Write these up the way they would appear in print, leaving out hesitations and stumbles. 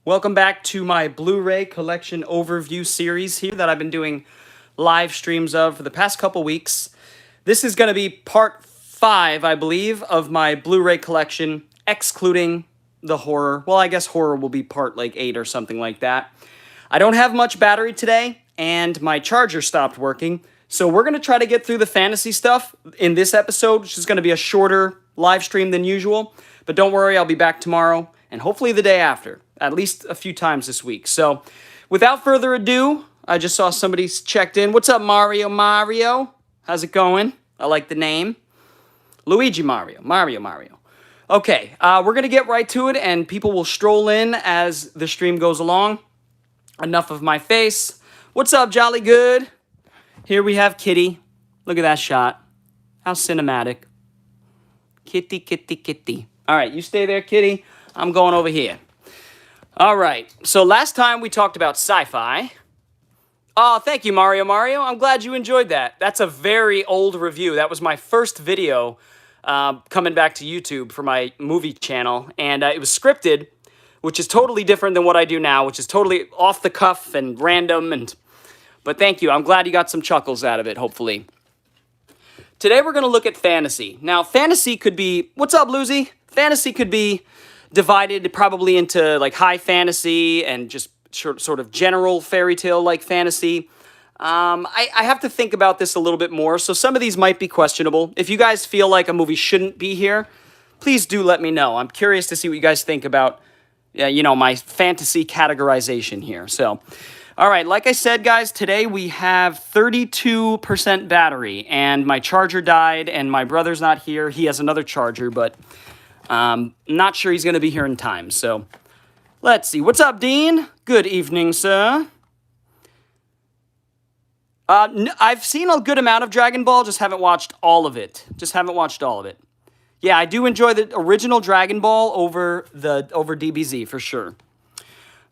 Welcome back to my Blu-ray collection overview series here that I've been doing live streams of for the past couple weeks. This is going to be part 5, I believe, of my Blu-ray collection, excluding the horror. Well, I guess horror will be part like 8 or something like that. I don't have much battery today, and my charger stopped working, so we're going to try to get through the fantasy stuff in this episode, which is going to be a shorter live stream than usual. But don't worry, I'll be back tomorrow, and hopefully the day after. At least a few times this week. So, without further ado, I just saw somebody checked in. What's up, Mario? Mario? How's it going? I like the name. Luigi Mario. Mario. Okay, we're going to get right to it, and people will stroll in as the stream goes along. Enough of my face. What's up, Jolly Good? Here we have Kitty. Look at that shot. How cinematic. Kitty. All right, you stay there, Kitty. I'm going over here. All right, so last time we talked about sci-fi. Oh, thank you, Mario. I'm glad you enjoyed that. That's a very old review. That was my first video coming back to YouTube for my movie channel, and it was scripted, which is totally different than what I do now, which is totally off the cuff and random. But thank you. I'm glad you got some chuckles out of it, hopefully. Today we're going to look at fantasy. Now, fantasy could be... What's up, Lucy? Fantasy could be divided probably into like high fantasy and just sort of general fairy tale like fantasy. I have to think about this a little bit more, so some of these might be questionable. If you guys feel like a movie shouldn't be here, please do let me know. I'm curious to see what you guys think about, my fantasy categorization here. So, all right, like I said, guys, today we have 32% battery, and my charger died, and my brother's not here. He has another charger, but not sure he's going to be here in time, so let's see. What's up, Dean? Good evening, sir. I've seen a good amount of Dragon Ball, just haven't watched all of it. Yeah, I do enjoy the original Dragon Ball over DBZ, for sure.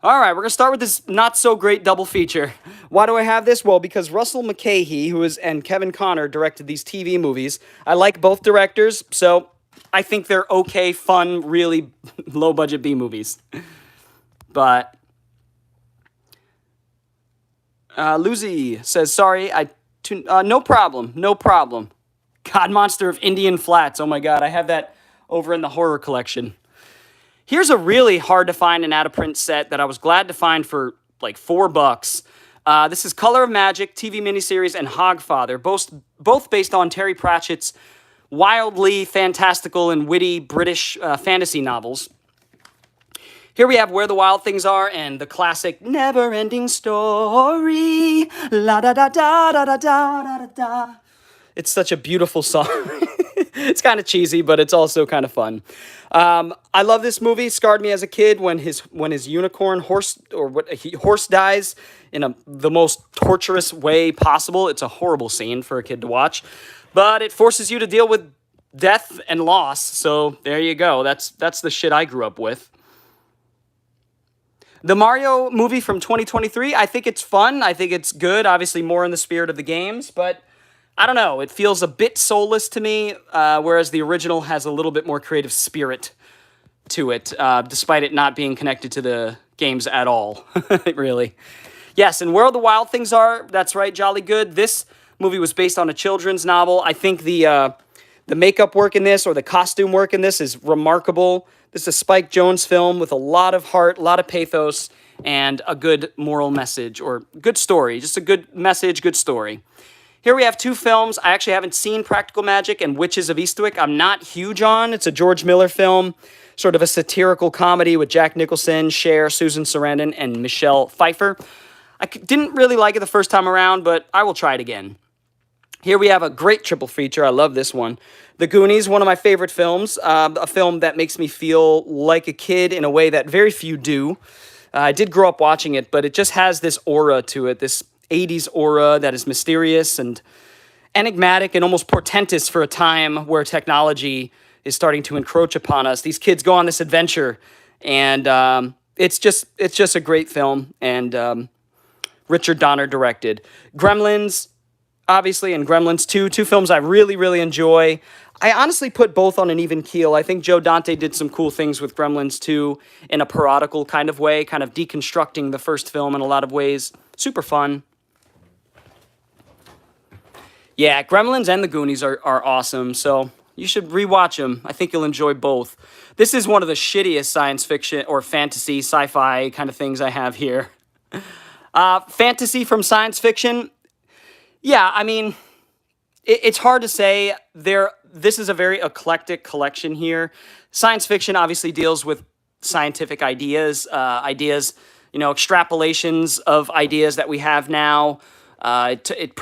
All right, we're going to start with this not-so-great double feature. Why do I have this? Well, because Russell McKahee, and Kevin Connor directed these TV movies. I like both directors, so I think they're okay, fun, really low-budget B-movies. But Lucy says, sorry, no problem. God Monster of Indian Flats. Oh my God, I have that over in the horror collection. Here's a really hard-to-find and out-of-print set that I was glad to find for like $4. This is Color of Magic, TV miniseries, and Hogfather, both based on Terry Pratchett's wildly fantastical and witty British fantasy novels. Here we have Where the Wild Things Are and the classic Never-Ending Story. La da da da da da da da da. It's such a beautiful song. It's kind of cheesy, but it's also kind of fun. I love this movie. Scarred me as a kid when his unicorn horse dies in the most torturous way possible. It's a horrible scene for a kid to watch. But it forces you to deal with death and loss, so there you go. That's the shit I grew up with. The Mario movie from 2023, I think it's fun. I think it's good, obviously more in the spirit of the games, but I don't know. It feels a bit soulless to me, whereas the original has a little bit more creative spirit to it, despite it not being connected to the games at all, really. Yes, and Where the Wild Things Are, that's right, Jolly Good. This movie was based on a children's novel. I think the makeup work in this, or the costume work in this, is remarkable. This is a Spike Jonze film with a lot of heart, a lot of pathos, and a good moral message, or good story. Just a good message, good story. Here we have 2 films. I actually haven't seen Practical Magic and Witches of Eastwick. I'm not huge on. It's a George Miller film, sort of a satirical comedy with Jack Nicholson, Cher, Susan Sarandon, and Michelle Pfeiffer. I didn't really like it the first time around, but I will try it again. Here we have a great triple feature. I love this one. The Goonies, one of my favorite films. A film that makes me feel like a kid in a way that very few do. I did grow up watching it, but it just has this aura to it, this 80s aura that is mysterious and enigmatic and almost portentous for a time where technology is starting to encroach upon us. These kids go on this adventure, and it's just a great film, and Richard Donner directed. Gremlins, obviously, and Gremlins 2, 2 films I really, really enjoy. I honestly put both on an even keel. I think Joe Dante did some cool things with Gremlins 2 in a parodical kind of way, kind of deconstructing the first film in a lot of ways. Super fun. Yeah, Gremlins and the Goonies are awesome, so you should rewatch them. I think you'll enjoy both. This is one of the shittiest science fiction or fantasy, sci-fi kind of things I have here. Fantasy from science fiction. Yeah, I mean, it's hard to say. This is a very eclectic collection here. Science fiction obviously deals with scientific ideas, extrapolations of ideas that we have now. It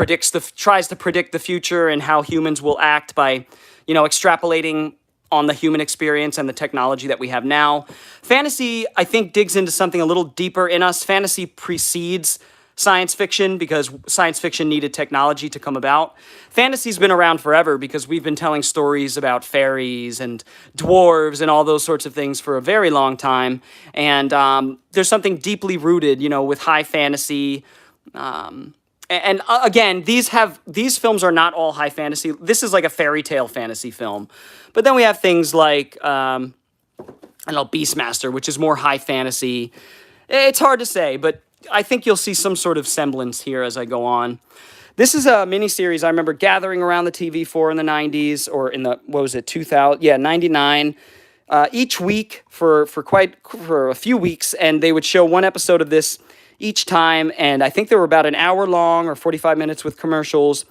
tries to predict the future and how humans will act by, extrapolating on the human experience and the technology that we have now. Fantasy, I think, digs into something a little deeper in us. Fantasy precedes science fiction because science fiction needed technology to come about. Fantasy's been around forever because we've been telling stories about fairies and dwarves and all those sorts of things for a very long time. And there's something deeply rooted, with high fantasy. Again, these films are not all high fantasy. This is like a fairy tale fantasy film. But then we have things like, Beastmaster, which is more high fantasy. It's hard to say, but I think you'll see some sort of semblance here as I go on. This is a miniseries I remember gathering around the TV for in the 90s, or in the, 2000? Yeah, 99. Each week for a few weeks, and they would show one episode of this each time, and I think they were about an hour long or 45 minutes with commercials.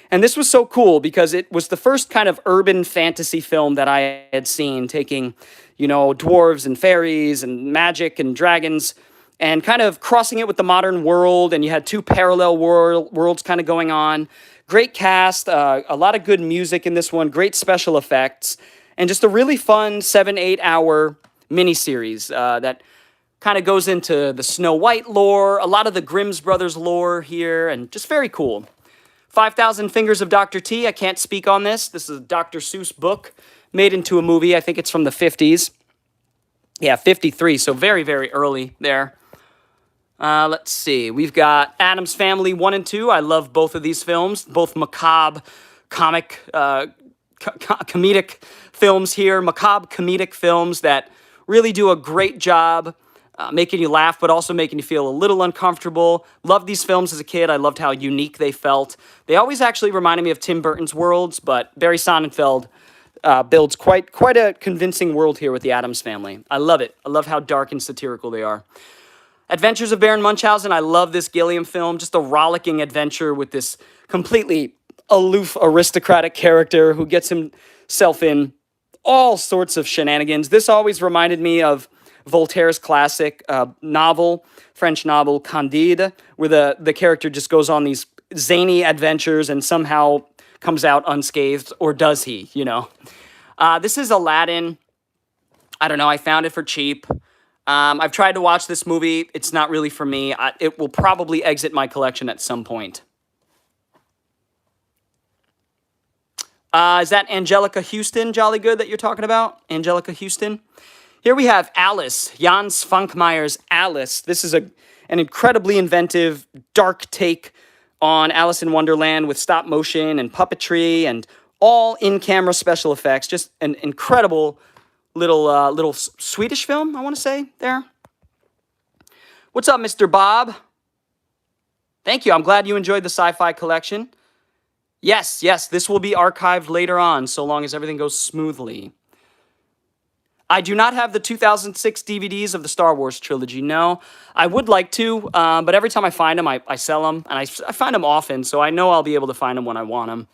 And this was so cool because it was the first kind of urban fantasy film that I had seen, taking, dwarves and fairies and magic and dragons and kind of crossing it with the modern world, and you had two parallel worlds kind of going on. Great cast, a lot of good music in this one, great special effects, and just a really fun 7-8 hour miniseries that kind of goes into the Snow White lore, a lot of the Grimm's Brothers lore here, and just very cool. 5,000 Fingers of Dr. T, I can't speak on this. This is a Dr. Seuss book made into a movie. I think it's from the 50s. Yeah, 53, so very, very early there. Let's see. We've got Addams Family 1 and 2. I love both of these films. Both macabre, comedic films here. Macabre comedic films that really do a great job making you laugh, but also making you feel a little uncomfortable. Loved these films as a kid. I loved how unique they felt. They always actually reminded me of Tim Burton's worlds, but Barry Sonnenfeld builds quite a convincing world here with the Addams Family. I love it. I love how dark and satirical they are. Adventures of Baron Munchausen. I love this Gilliam film. Just a rollicking adventure with this completely aloof aristocratic character who gets himself in all sorts of shenanigans. This always reminded me of Voltaire's classic novel, French novel, Candide, where the character just goes on these zany adventures and somehow comes out unscathed, or does he, This is Aladdin. I don't know, I found it for cheap. I've tried to watch this movie. It's not really for me. It will probably exit my collection at some point. Is that Angelica Houston, Jolly Good, that you're talking about? Angelica Houston? Here we have Alice, Jan Svankmeyer's Alice. This is an incredibly inventive, dark take on Alice in Wonderland with stop motion and puppetry and all in-camera special effects. Just an incredible little Swedish film, I want to say, there. What's up, Mr. Bob? Thank you. I'm glad you enjoyed the sci-fi collection. Yes, this will be archived later on, so long as everything goes smoothly. I do not have the 2006 DVDs of the Star Wars trilogy, no. I would like to, but every time I find them, I sell them, and I find them often, so I know I'll be able to find them when I want them.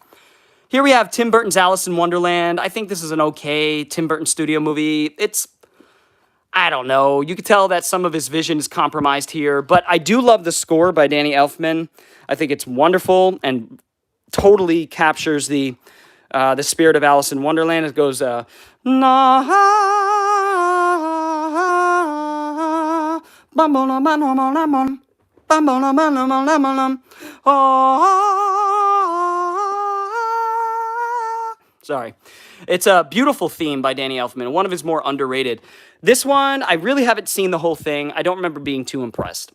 Here we have Tim Burton's Alice in Wonderland. I think this is an okay Tim Burton studio movie. I don't know. You could tell that some of his vision is compromised here, but I do love the score by Danny Elfman. I think it's wonderful and totally captures the spirit of Alice in Wonderland. It goes, sorry. It's a beautiful theme by Danny Elfman, one of his more underrated. This one, I really haven't seen the whole thing. I don't remember being too impressed.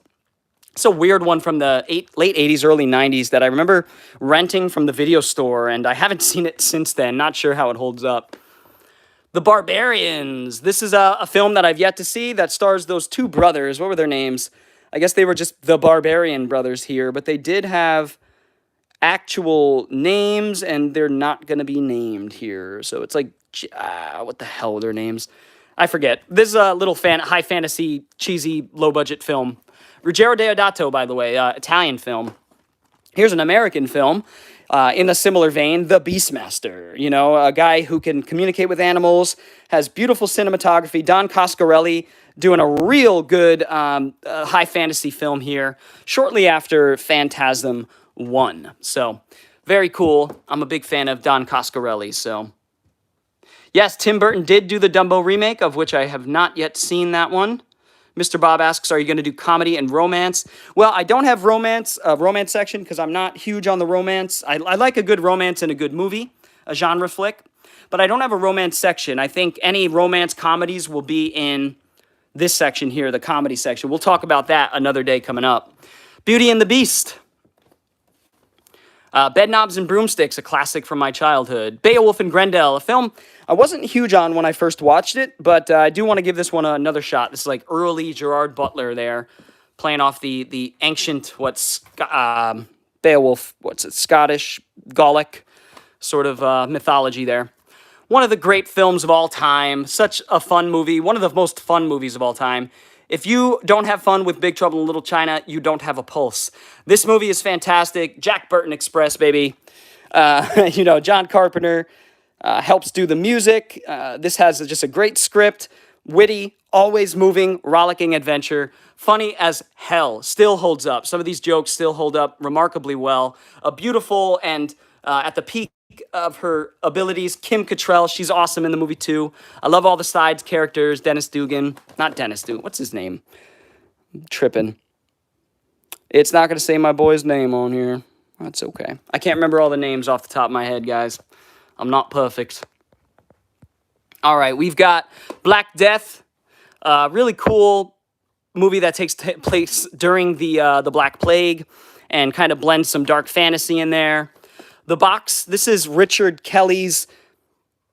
It's a weird one from the late 80s, early 90s that I remember renting from the video store, and I haven't seen it since then. Not sure how it holds up. The Barbarians. This is a film that I've yet to see that stars those two brothers. What were their names? I guess they were just the Barbarian brothers here, but they did have actual names, and they're not going to be named here. So it's like, what the hell are their names? I forget. This is a little high fantasy, cheesy, low budget film. Ruggero Deodato, by the way, Italian film. Here's an American film in a similar vein, The Beastmaster. You know, a guy who can communicate with animals, has beautiful cinematography. Don Coscarelli doing a real good high fantasy film here, shortly after Phantasm 1. So, very cool. I'm a big fan of Don Coscarelli, so... Yes, Tim Burton did do the Dumbo remake, of which I have not yet seen that one. Mr. Bob asks, are you going to do comedy and romance? Well, I don't have romance section because I'm not huge on the romance. I like a good romance in a good movie, a genre flick, but I don't have a romance section. I think any romance comedies will be in this section here, the comedy section. We'll talk about that another day coming up. Beauty and the Beast. Bedknobs and Broomsticks, a classic from my childhood. Beowulf and Grendel, a film I wasn't huge on when I first watched it, but I do want to give this one another shot. This is like early Gerard Butler there, playing off the ancient, Beowulf, Scottish, Gallic sort of mythology there. One of the great films of all time, such a fun movie, one of the most fun movies of all time. If you don't have fun with Big Trouble in Little China, you don't have a pulse. This movie is fantastic. Jack Burton Express, baby. John Carpenter helps do the music. This has just a great script, witty, always moving, rollicking adventure. Funny as hell. Still holds up. Some of these jokes still hold up remarkably well. A beautiful and at the peak of her abilities, Kim Cattrall. She's awesome in the movie too. I love all the side characters. Dennis Dugan. Not Dennis Dugan. What's his name? I'm tripping. It's not going to say my boy's name on here. That's okay. I can't remember all the names off the top of my head, guys. I'm not perfect. All right, we've got Black Death. Really cool movie that takes place during the Black Plague and kind of blends some dark fantasy in there. The Box, this is Richard Kelly's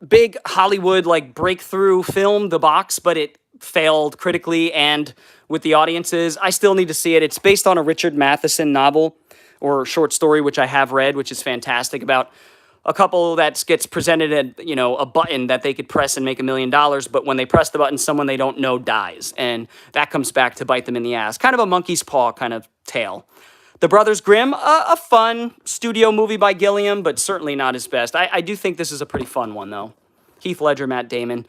big Hollywood breakthrough film, The Box, but it failed critically and with the audiences. I still need to see it. It's based on a Richard Matheson novel or short story, which I have read, which is fantastic, about a couple that gets presented at, a button that they could press and make $1 million, but when they press the button, someone they don't know dies, and that comes back to bite them in the ass. Kind of a monkey's paw kind of tale. The Brothers Grimm, a fun studio movie by Gilliam, but certainly not his best. I do think this is a pretty fun one, though. Heath Ledger, Matt Damon.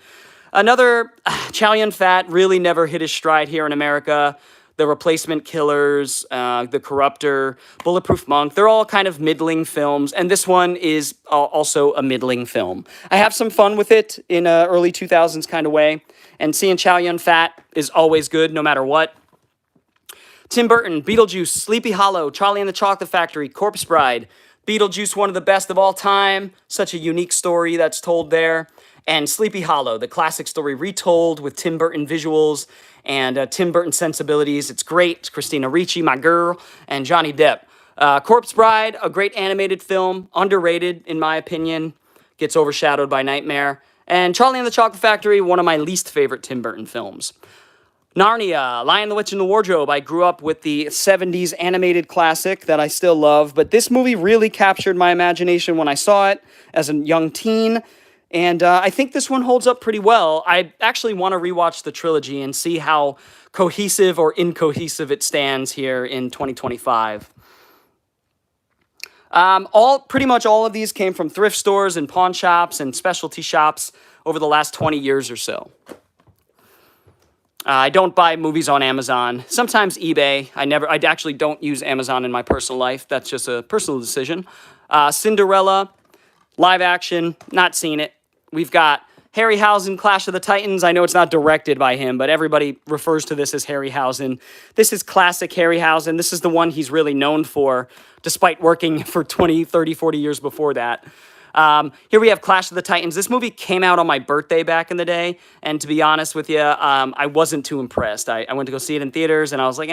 Another, Chow Yun-fat really never hit his stride here in America. The Replacement Killers, The Corruptor, Bulletproof Monk, they're all kind of middling films, and this one is also a middling film. I have some fun with it in an early 2000s kind of way, and seeing Chow Yun-fat is always good no matter what. Tim Burton, Beetlejuice, Sleepy Hollow, Charlie and the Chocolate Factory, Corpse Bride. Beetlejuice, one of the best of all time. Such a unique story that's told there. And Sleepy Hollow, the classic story retold with Tim Burton visuals and Tim Burton sensibilities. It's great. It's Christina Ricci, my girl, and Johnny Depp. Corpse Bride, a great animated film. Underrated, in my opinion. Gets overshadowed by Nightmare. And Charlie and the Chocolate Factory, one of my least favorite Tim Burton films. Narnia, Lion, the Witch, and the Wardrobe. I grew up with the 70s animated classic that I still love, but this movie really captured my imagination when I saw it as a young teen, and I think this one holds up pretty well. I actually want to rewatch the trilogy and see how cohesive or incohesive it stands here in 2025. Pretty much all of these came from thrift stores and pawn shops and specialty shops over the last 20 years or so. I don't buy movies on Amazon. Sometimes eBay. I actually don't use Amazon in my personal life. That's just a personal decision. Cinderella, live action, not seen it. We've got Harryhausen, Clash of the Titans. I know it's not directed by him, but everybody refers to this as Harryhausen. This is classic Harryhausen. This is the one he's really known for, despite working for 20, 30, 40 years before that. Here we have Clash of the Titans. This movie came out on my birthday back in the day, and to be honest with you, I wasn't too impressed. I went to go see it in theaters, and I was like,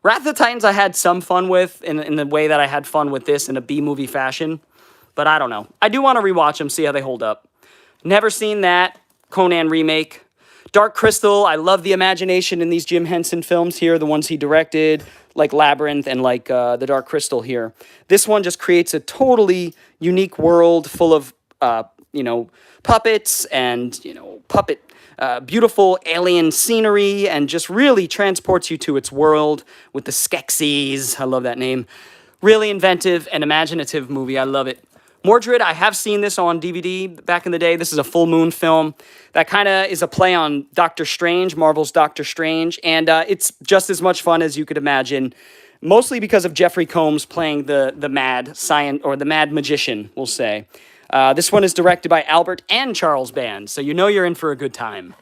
Wrath of the Titans I had some fun with in the way that I had fun with this in a B-movie fashion. But I don't know. I do want to rewatch them, see how they hold up. Never seen that Conan remake. Dark Crystal, I love the imagination in these Jim Henson films here, the ones he directed, like Labyrinth and like The Dark Crystal here. This one just creates a totally unique world full of, puppets and, beautiful alien scenery, and just really transports you to its world with the Skeksis. I love that name. Really inventive and imaginative movie. I love it. Mordred, I have seen this on DVD back in the day. This is a full moon film that kind of is a play on Doctor Strange, Marvel's Doctor Strange, and it's just as much fun as you could imagine, mostly because of Jeffrey Combs playing the mad science, or the mad magician, we'll say. This one is directed by Albert and Charles Band, so you know you're in for a good time.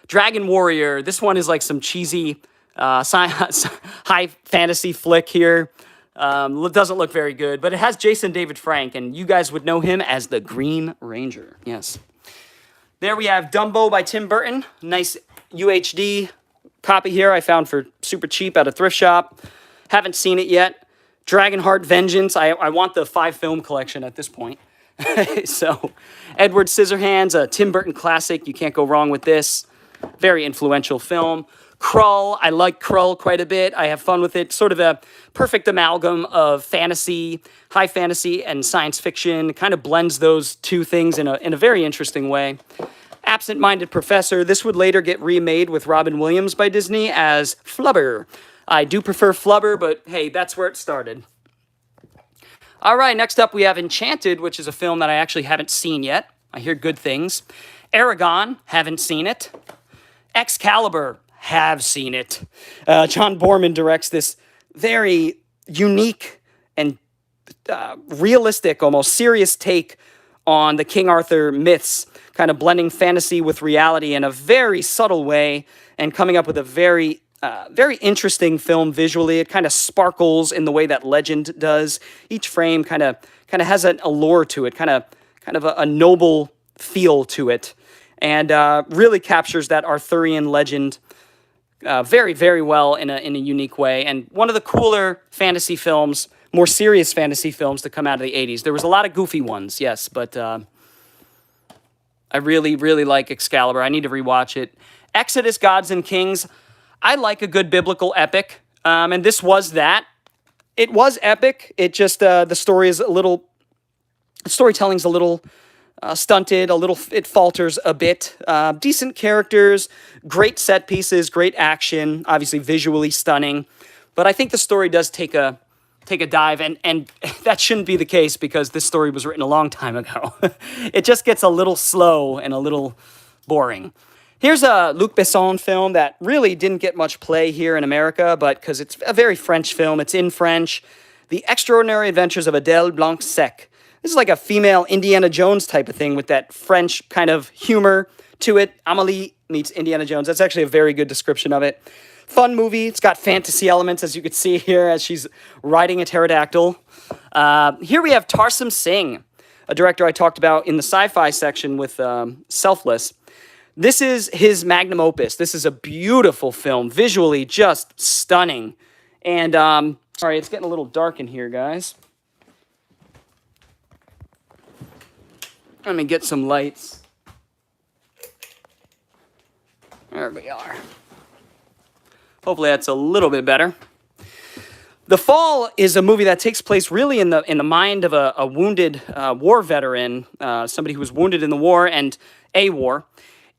Dragon Warrior, this one is like some cheesy high fantasy flick here. Doesn't look very good, but it has Jason David Frank, and you guys would know him as the Green Ranger. Yes. There we have Dumbo by Tim Burton. Nice UHD copy here I found for super cheap at a thrift shop. Haven't seen it yet. Dragonheart Vengeance. I want the 5-film collection at this point. So, Edward Scissorhands, a Tim Burton classic. You can't go wrong with this. Very influential film. Krull, I like Krull quite a bit. I have fun with it. Sort of a perfect amalgam of fantasy, high fantasy, and science fiction. It kind of blends those two things in a very interesting way. Absent-Minded Professor. This would later get remade with Robin Williams by Disney as Flubber. I do prefer Flubber, but hey, that's where it started. All right, next up we have Enchanted, which is a film that I actually haven't seen yet. I hear good things. Aragon, haven't seen it. Excalibur, have seen it. John Boorman directs this very unique and realistic, almost serious take on the King Arthur myths, kind of blending fantasy with reality in a very subtle way and coming up with a very interesting film visually. It kind of sparkles in the way that Legend does. Each frame kind of has an allure to it, kind of a noble feel to it, and really captures that Arthurian legend very, very well in a unique way. And one of the cooler fantasy films, more serious fantasy films to come out of the 80s. There was a lot of goofy ones, yes, but I really, really like Excalibur. I need to rewatch it. Exodus, Gods and Kings. I like a good biblical epic, and this was that. It was epic. It just, the storytelling's a little stunted, it falters a bit. Decent characters, great set pieces, great action, obviously visually stunning. But I think the story does take a dive, and that shouldn't be the case because this story was written a long time ago. It just gets a little slow and a little boring. Here's a Luc Besson film that really didn't get much play here in America, but because it's a very French film, it's in French. The Extraordinary Adventures of Adele Blanc-Sec. This is like a female Indiana Jones type of thing with that French kind of humor to it. Amélie meets Indiana Jones. That's actually a very good description of it. Fun movie. It's got fantasy elements, as you can see here, as she's riding a pterodactyl. Here we have Tarsem Singh, a director I talked about in the sci-fi section with Selfless. This is his magnum opus. This is a beautiful film, visually just stunning. And, sorry, it's getting a little dark in here, guys. Let me get some lights. There we are. Hopefully that's a little bit better. The Fall is a movie that takes place really in the mind of a wounded war veteran, somebody who was wounded in the war and a war,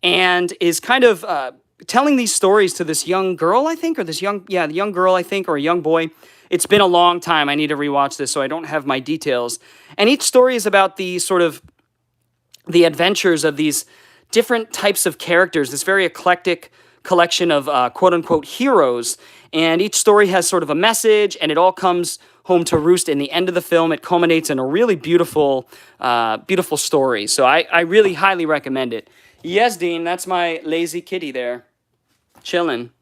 and is kind of telling these stories to this young girl, I think, or the young girl, I think, or a young boy. It's been a long time. I need to rewatch this, so I don't have my details. And each story is about the sort of the adventures of these different types of characters, this very eclectic collection of quote-unquote heroes, and each story has sort of a message, and it all comes home to roost in the end of the film. It culminates in a really beautiful story, so I really highly recommend it. Yes, Dean, that's my lazy kitty there, chilling.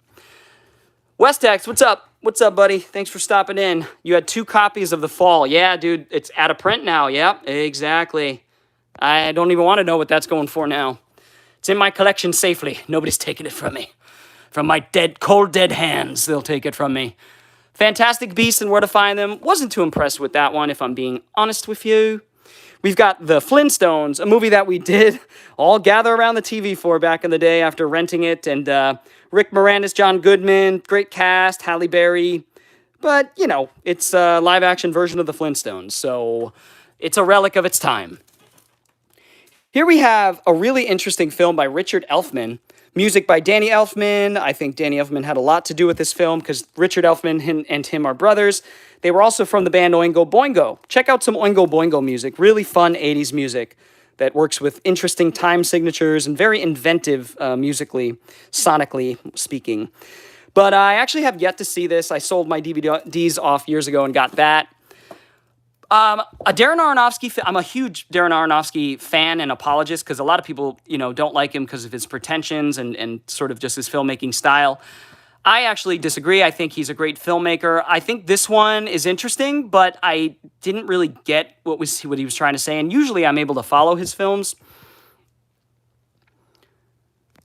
Westex, what's up? What's up, buddy? Thanks for stopping in. You had 2 copies of The Fall. Yeah, dude, it's out of print now. Yep, exactly. I don't even want to know what that's going for now. It's in my collection safely. Nobody's taking it from me. From my cold dead hands, they'll take it from me. Fantastic Beasts and Where to Find Them. Wasn't too impressed with that one, if I'm being honest with you. We've got The Flintstones, a movie that we did all gather around the TV for back in the day after renting it. And Rick Moranis, John Goodman, great cast, Halle Berry. But, you know, it's a live-action version of The Flintstones, so it's a relic of its time. Here we have a really interesting film by Richard Elfman. Music by Danny Elfman. I think Danny Elfman had a lot to do with this film because Richard Elfman and him are brothers. They were also from the band Oingo Boingo. Check out some Oingo Boingo music. Really fun 80s music that works with interesting time signatures and very inventive musically, sonically speaking. But I actually have yet to see this. I sold my DVDs off years ago and got that. A Darren Aronofsky, I'm a huge Darren Aronofsky fan and apologist because a lot of people, you know, don't like him because of his pretensions and sort of just his filmmaking style. I actually disagree. I think he's a great filmmaker. I think this one is interesting, but I didn't really get what he was trying to say. And usually I'm able to follow his films.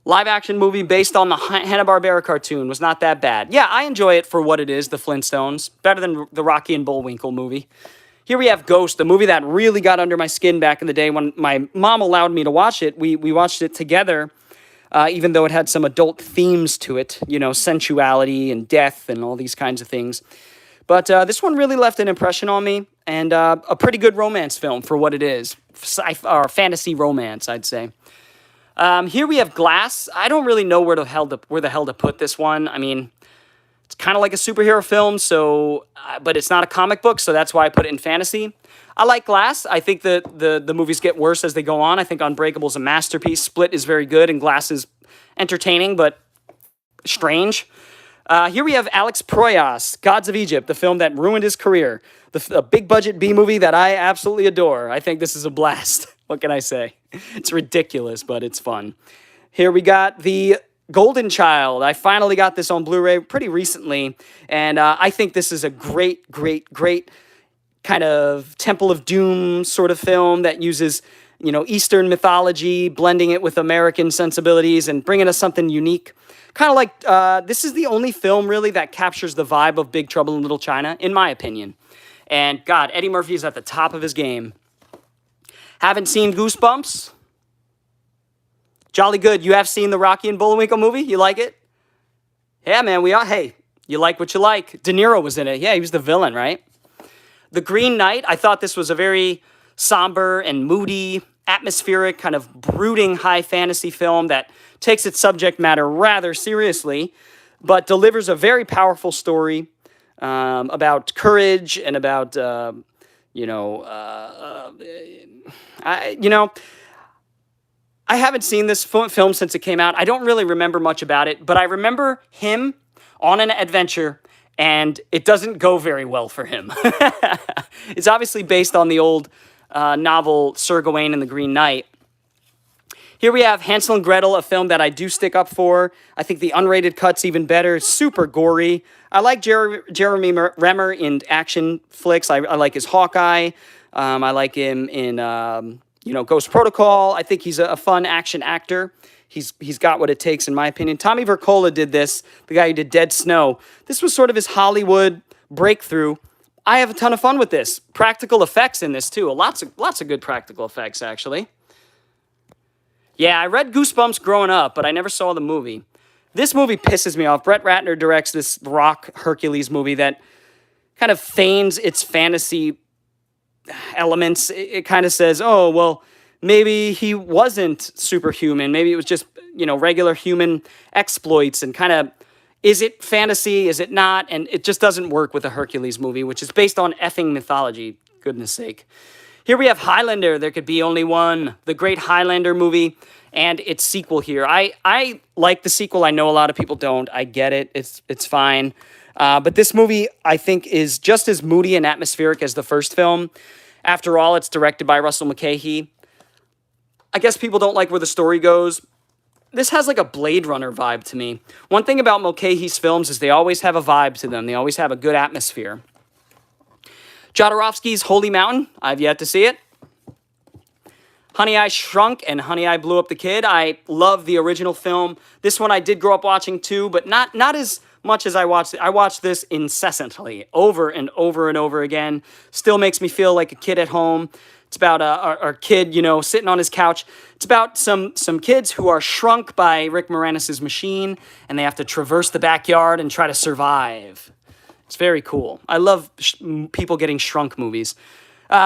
Live-action movie based on the Hanna-Barbera cartoon was not that bad. Yeah, I enjoy it for what it is, The Flintstones. Better than the Rocky and Bullwinkle movie. Here we have Ghost, a movie that really got under my skin back in the day when my mom allowed me to watch it. We watched it together, even though it had some adult themes to it, you know, sensuality and death and all these kinds of things. But this one really left an impression on me, and a pretty good romance film for what it is, or fantasy romance, I'd say. Here we have Glass. I don't really know where the hell to put this one. I mean, it's kind of like a superhero film, so but it's not a comic book, so that's why I put it in fantasy. I like Glass. I think the movies get worse as they go on. I think Unbreakable is a masterpiece. Split is very good, and Glass is entertaining, but strange. Here we have Alex Proyas, Gods of Egypt, the film that ruined his career. A big-budget B-movie that I absolutely adore. I think this is a blast. What can I say? It's ridiculous, but it's fun. Here we got The Golden Child. I finally got this on Blu-ray pretty recently, and I think this is a great kind of Temple of Doom sort of film that uses, you know, Eastern mythology, blending it with American sensibilities and bringing us something unique. Kind of like, this is the only film really that captures the vibe of Big Trouble in Little China, in my opinion. And God, Eddie Murphy is at the top of his game. Haven't seen Goosebumps? Jolly good. You have seen the Rocky and Bullwinkle movie? You like it? Yeah, man, we are. Hey, you like what you like. De Niro was in it. Yeah, he was the villain, right? The Green Knight. I thought this was a very somber and moody, atmospheric, kind of brooding high fantasy film that takes its subject matter rather seriously, but delivers a very powerful story about courage and about, I haven't seen this film since it came out. I don't really remember much about it, but I remember him on an adventure, and it doesn't go very well for him. It's obviously based on the old novel Sir Gawain and the Green Knight. Here we have Hansel and Gretel, a film that I do stick up for. I think the unrated cut's even better. It's super gory. I like Jeremy Renner in action flicks. I like his Hawkeye. I like him in Ghost Protocol. I think he's a fun action actor. He's got what it takes, in my opinion. Tommy Vercola did this, the guy who did Dead Snow. This was sort of his Hollywood breakthrough. I have a ton of fun with this. Practical effects in this, too. Lots of good practical effects, actually. Yeah, I read Goosebumps growing up, but I never saw the movie. This movie pisses me off. Brett Ratner directs this rock Hercules movie that kind of feigns its fantasy elements. It kind of says, oh, well, maybe he wasn't superhuman. Maybe it was just, regular human exploits, and kind of, is it fantasy? Is it not? And it just doesn't work with a Hercules movie, which is based on effing mythology, goodness sake. Here we have Highlander, There Could Be Only One, the great Highlander movie, and its sequel here. I like the sequel. I know a lot of people don't. I get it. It's fine. But this movie, I think, is just as moody and atmospheric as the first film. After all, it's directed by Russell Mulcahy. I guess people don't like where the story goes. This has like a Blade Runner vibe to me. One thing about Mulcahy's films is they always have a vibe to them. They always have a good atmosphere. Jodorowsky's Holy Mountain. I've yet to see it. Honey, I Shrunk and Honey, I Blew Up the Kid. I love the original film. This one I did grow up watching too, but not as much as I watched it. I watched this incessantly, over and over and over again. Still makes me feel like a kid at home. It's about our kid, sitting on his couch. It's about some kids who are shrunk by Rick Moranis' machine, and they have to traverse the backyard and try to survive. It's very cool. I love people getting shrunk movies.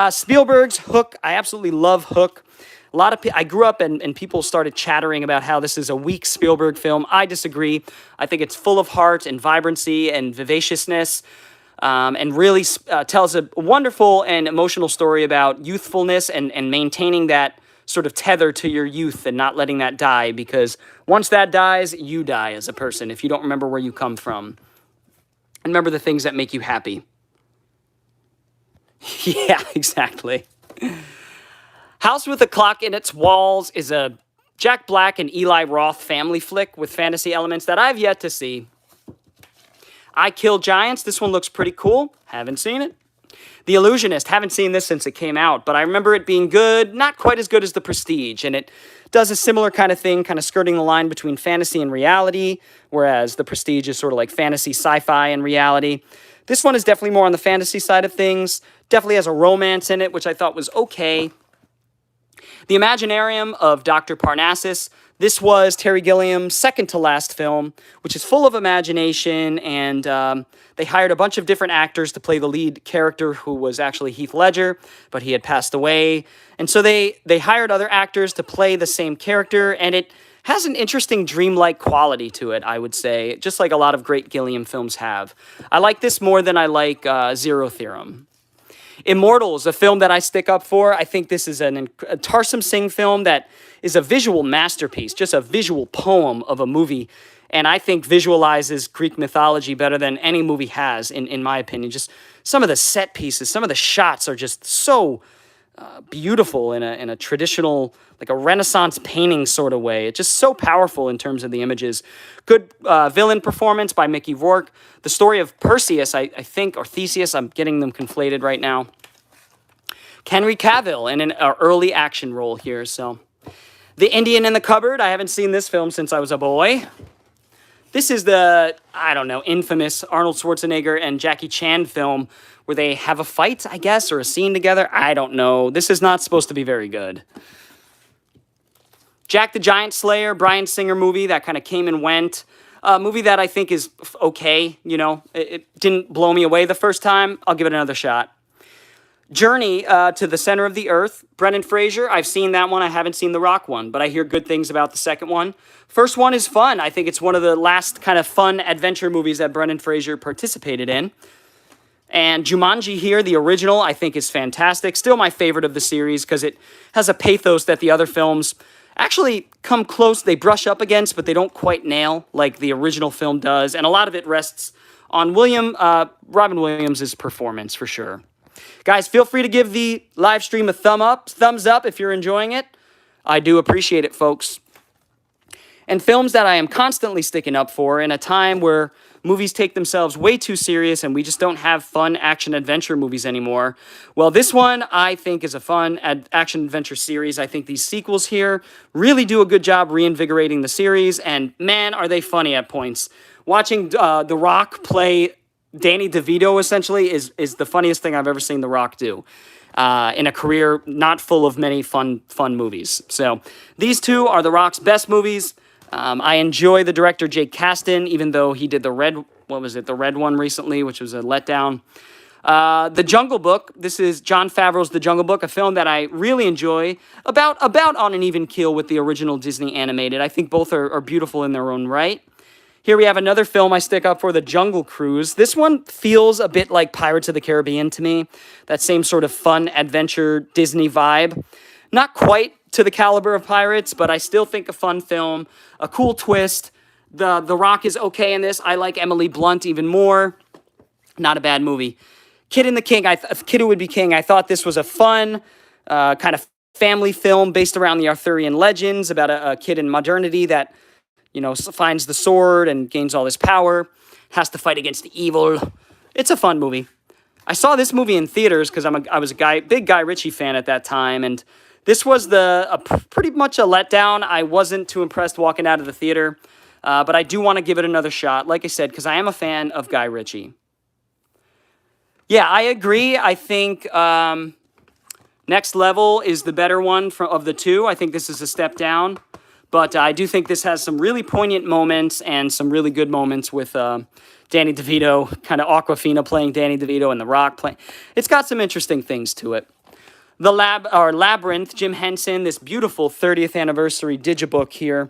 Spielberg's Hook. I absolutely love Hook. A lot of I grew up and people started chattering about how this is a weak Spielberg film. I disagree. I think it's full of heart and vibrancy and vivaciousness, and really tells a wonderful and emotional story about youthfulness and maintaining that sort of tether to your youth and not letting that die, because once that dies, you die as a person if you don't remember where you come from. And remember the things that make you happy. Yeah, exactly. House with a Clock in Its Walls is a Jack Black and Eli Roth family flick with fantasy elements that I've yet to see. I Kill Giants. This one looks pretty cool. Haven't seen it. The Illusionist. Haven't seen this since it came out, but I remember it being good. Not quite as good as The Prestige, and it does a similar kind of thing, kind of skirting the line between fantasy and reality, whereas The Prestige is sort of like fantasy, sci-fi, and reality. This one is definitely more on the fantasy side of things. Definitely has a romance in it, which I thought was okay. The Imaginarium of Dr. Parnassus. This was Terry Gilliam's second to last film, which is full of imagination, and they hired a bunch of different actors to play the lead character, who was actually Heath Ledger, but he had passed away. And so they hired other actors to play the same character, and it has an interesting dreamlike quality to it, I would say, just like a lot of great Gilliam films have. I like this more than I like Zero Theorem. Immortals, a film that I stick up for. I think this is a Tarsem Singh film that is a visual masterpiece, just a visual poem of a movie, and I think visualizes Greek mythology better than any movie has, in my opinion. Just some of the set pieces, some of the shots are just so beautiful in a traditional, like a Renaissance painting sort of way. It's just so powerful in terms of the images. Good villain performance by Mickey Rourke. The story of Perseus, I think, or Theseus, I'm getting them conflated right now. Henry Cavill in an early action role here. So, The Indian in the Cupboard. I haven't seen this film since I was a boy. This is the, infamous Arnold Schwarzenegger and Jackie Chan film where they have a fight, I guess, or a scene together. I don't know. This is not supposed to be very good. Jack the Giant Slayer, Bryan Singer movie that kind of came and went. A movie that I think is okay, It didn't blow me away the first time. I'll give it another shot. Journey to the Center of the Earth. Brendan Fraser, I've seen that one. I haven't seen the Rock one, but I hear good things about the second one. First one is fun. I think it's one of the last kind of fun adventure movies that Brendan Fraser participated in. And Jumanji here, the original, I think is fantastic. Still my favorite of the series because it has a pathos that the other films actually come close. They brush up against, but they don't quite nail like the original film does. And a lot of it rests on Robin Williams' performance for sure. Guys, feel free to give the live stream a thumbs up if you're enjoying it. I do appreciate it, folks. And films that I am constantly sticking up for in a time where movies take themselves way too serious and we just don't have fun action-adventure movies anymore. Well, this one I think is a fun action-adventure series. I think these sequels here really do a good job reinvigorating the series, and man, are they funny at points. Watching The Rock play Danny DeVito, essentially, is the funniest thing I've ever seen The Rock do in a career not full of many fun movies. So these two are The Rock's best movies. I enjoy the director Jake Kasdan, even though he did the red one recently, which was a letdown. The Jungle Book. This is Jon Favreau's The Jungle Book, a film that I really enjoy, about on an even keel with the original Disney animated. I think both are beautiful in their own right. Here we have another film I stick up for, The Jungle Cruise. This one feels a bit like Pirates of the Caribbean to me. That same sort of fun adventure Disney vibe. Not quite to the caliber of Pirates, but I still think a fun film, a cool twist. The Rock is okay in this. I like Emily Blunt even more. Not a bad movie. Kid and the King, Kid Who Would Be King. I thought this was a fun kind of family film based around the Arthurian legends about a kid in modernity that, finds the sword and gains all this power, has to fight against the evil. It's a fun movie. I saw this movie in theaters because I was a big Guy Ritchie fan at that time, and This was pretty much a letdown. I wasn't too impressed walking out of the theater, but I do want to give it another shot, like I said, because I am a fan of Guy Ritchie. Yeah, I agree. I think Next Level is the better one of the two. I think this is a step down, but I do think this has some really poignant moments and some really good moments with Danny DeVito, kind of Awkwafina playing Danny DeVito and The Rock playing. It's got some interesting things to it. Labyrinth, Jim Henson, this beautiful 30th anniversary digibook here.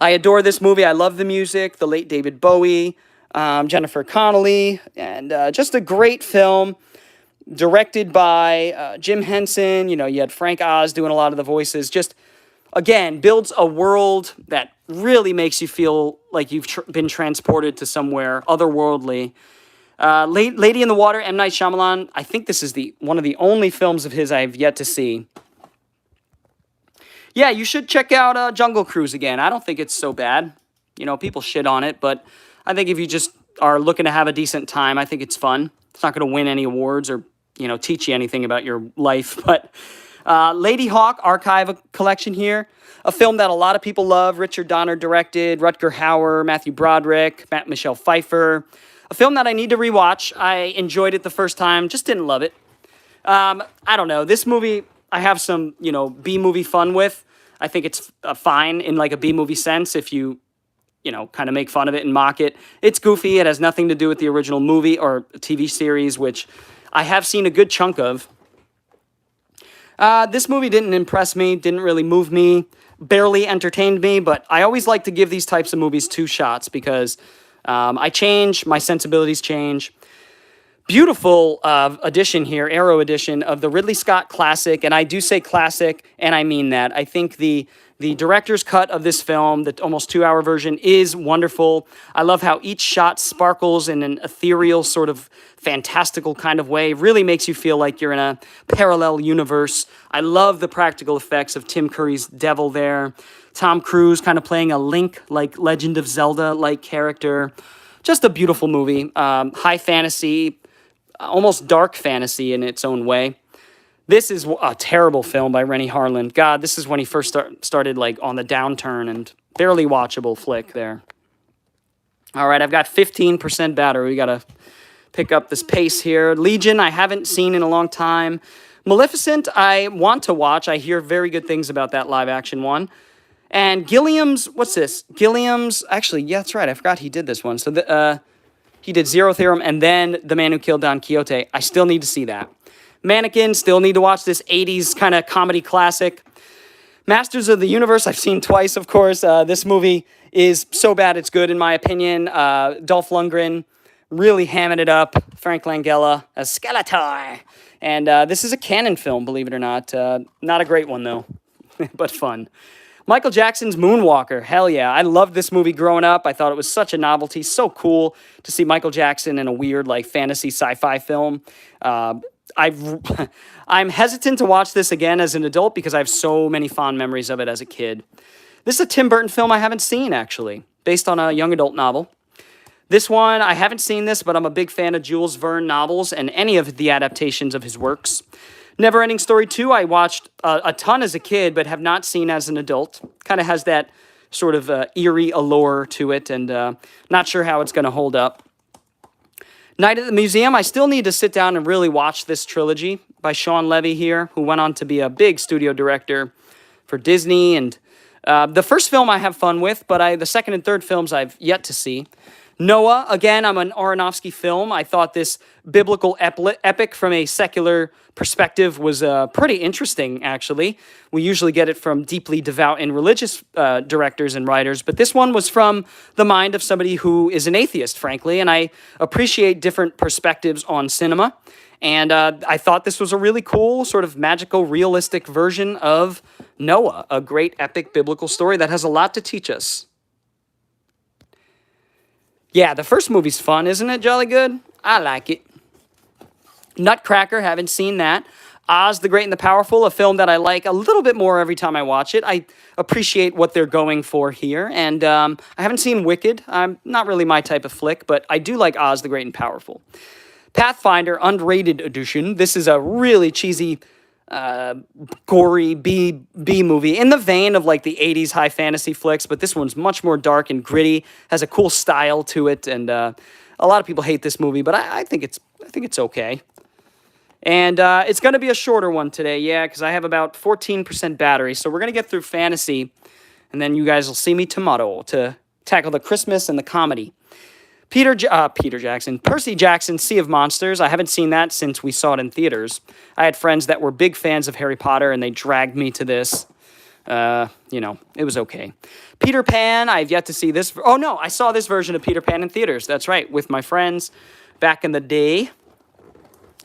I adore this movie. I love the music, the late David Bowie, Jennifer Connelly, and just a great film directed by Jim Henson. You know, you had Frank Oz doing a lot of the voices. Just, again, builds a world that really makes you feel like you've been transported to somewhere otherworldly. Lady in the Water, M. Night Shyamalan. I think this is one of the only films of his I've yet to see. Yeah, you should check out Jungle Cruise again. I don't think it's so bad. You know, people shit on it, but I think if you just are looking to have a decent time, I think it's fun. It's not going to win any awards or, you know, teach you anything about your life. But Lady Hawk Archive Collection here, a film that a lot of people love. Richard Donner directed, Rutger Hauer, Matthew Broderick, Michelle Pfeiffer. A film that I need to rewatch. I enjoyed it the first time, just didn't love it. I don't know. This movie, I have some, you know, B-movie fun with. I think it's fine in like a B-movie sense if you know, kind of make fun of it and mock it. It's goofy. It has nothing to do with the original movie or TV series, which I have seen a good chunk of. This movie didn't impress me, didn't really move me, barely entertained me, but I always like to give these types of movies two shots because I change, my sensibilities change. Beautiful edition here, Arrow edition of the Ridley Scott classic, and I do say classic, and I mean that. I think the director's cut of this film, the almost 2-hour version, is wonderful. I love how each shot sparkles in an ethereal, sort of fantastical kind of way. Really makes you feel like you're in a parallel universe. I love the practical effects of Tim Curry's Devil there. Tom Cruise kind of playing a Link, like Legend of Zelda-like character. Just a beautiful movie. High fantasy, almost dark fantasy in its own way. This is a terrible film by Rennie Harlan. God, this is when he first started like on the downturn and barely watchable flick there. All right, I've got 15% battery. We got to pick up this pace here. Legion, I haven't seen in a long time. Maleficent, I want to watch. I hear very good things about that live action one. And Gilliam's, what's this? Gilliam's, actually, yeah, that's right. I forgot he did this one. So he did Zero Theorem and then The Man Who Killed Don Quixote. I still need to see that. Mannequin, still need to watch this 80s kind of comedy classic. Masters of the Universe, I've seen twice, of course. This movie is so bad it's good, in my opinion. Dolph Lundgren really hamming it up. Frank Langella as Skeletor. And this is a canon film, believe it or not. Not a great one, though, but fun. Michael Jackson's Moonwalker. Hell yeah. I loved this movie growing up. I thought it was such a novelty. So cool to see Michael Jackson in a weird, like, fantasy sci-fi film. I'm hesitant to watch this again as an adult because I have so many fond memories of it as a kid. This is a Tim Burton film I haven't seen, actually, based on a young adult novel. This one, I haven't seen this, but I'm a big fan of Jules Verne novels and any of the adaptations of his works. Neverending Story 2, I watched a ton as a kid, but have not seen as an adult. Kind of has that sort of eerie allure to it, and not sure how it's going to hold up. Night at the Museum, I still need to sit down and really watch this trilogy by Sean Levy here, who went on to be a big studio director for Disney. And the first film I have fun with, but the second and third films I've yet to see. Noah, again, I'm an Aronofsky film. I thought this biblical epic from a secular perspective was pretty interesting, actually. We usually get it from deeply devout and religious directors and writers, but this one was from the mind of somebody who is an atheist, frankly, and I appreciate different perspectives on cinema. And I thought this was a really cool, sort of magical, realistic version of Noah, a great epic biblical story that has a lot to teach us. Yeah, the first movie's fun, isn't it? Jolly good? I like it. Nutcracker, haven't seen that. Oz the Great and the Powerful, a film that I like a little bit more every time I watch it. I appreciate what they're going for here. And I haven't seen Wicked. Not really my type of flick, but I do like Oz the Great and Powerful. Pathfinder, unrated edition. This is a really cheesy gory B movie in the vein of like the 80s high fantasy flicks, but this one's much more dark and gritty, has a cool style to it, and a lot of people hate this movie, but I think it's okay. And it's going to be a shorter one today, yeah, because I have about 14% battery, so we're going to get through fantasy, and then you guys will see me tomorrow to tackle the Christmas and the comedy. Percy Jackson, Sea of Monsters. I haven't seen that since we saw it in theaters. I had friends that were big fans of Harry Potter, and they dragged me to this. It was okay. Peter Pan, I've yet to see this. Oh, no, I saw this version of Peter Pan in theaters. That's right, with my friends back in the day.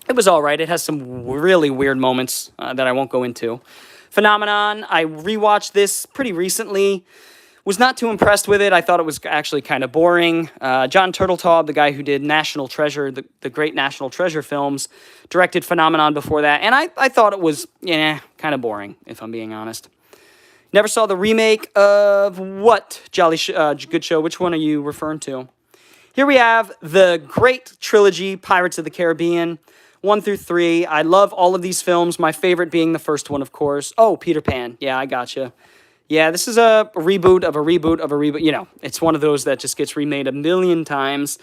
It was all right. It has some really weird moments that I won't go into. Phenomenon, I rewatched this pretty recently. Was not too impressed with it. I thought it was actually kind of boring. John Turteltaub, the guy who did National Treasure, the great National Treasure films, directed Phenomenon before that, and I thought it was, kind of boring, if I'm being honest. Never saw the remake of what? Good Show. Which one are you referring to? Here we have the great trilogy, Pirates of the Caribbean, 1 through 3. I love all of these films, my favorite being the first one, of course. Oh, Peter Pan. Yeah, I gotcha. Yeah, this is a reboot of a reboot of a reboot. It's one of those that just gets remade a million times.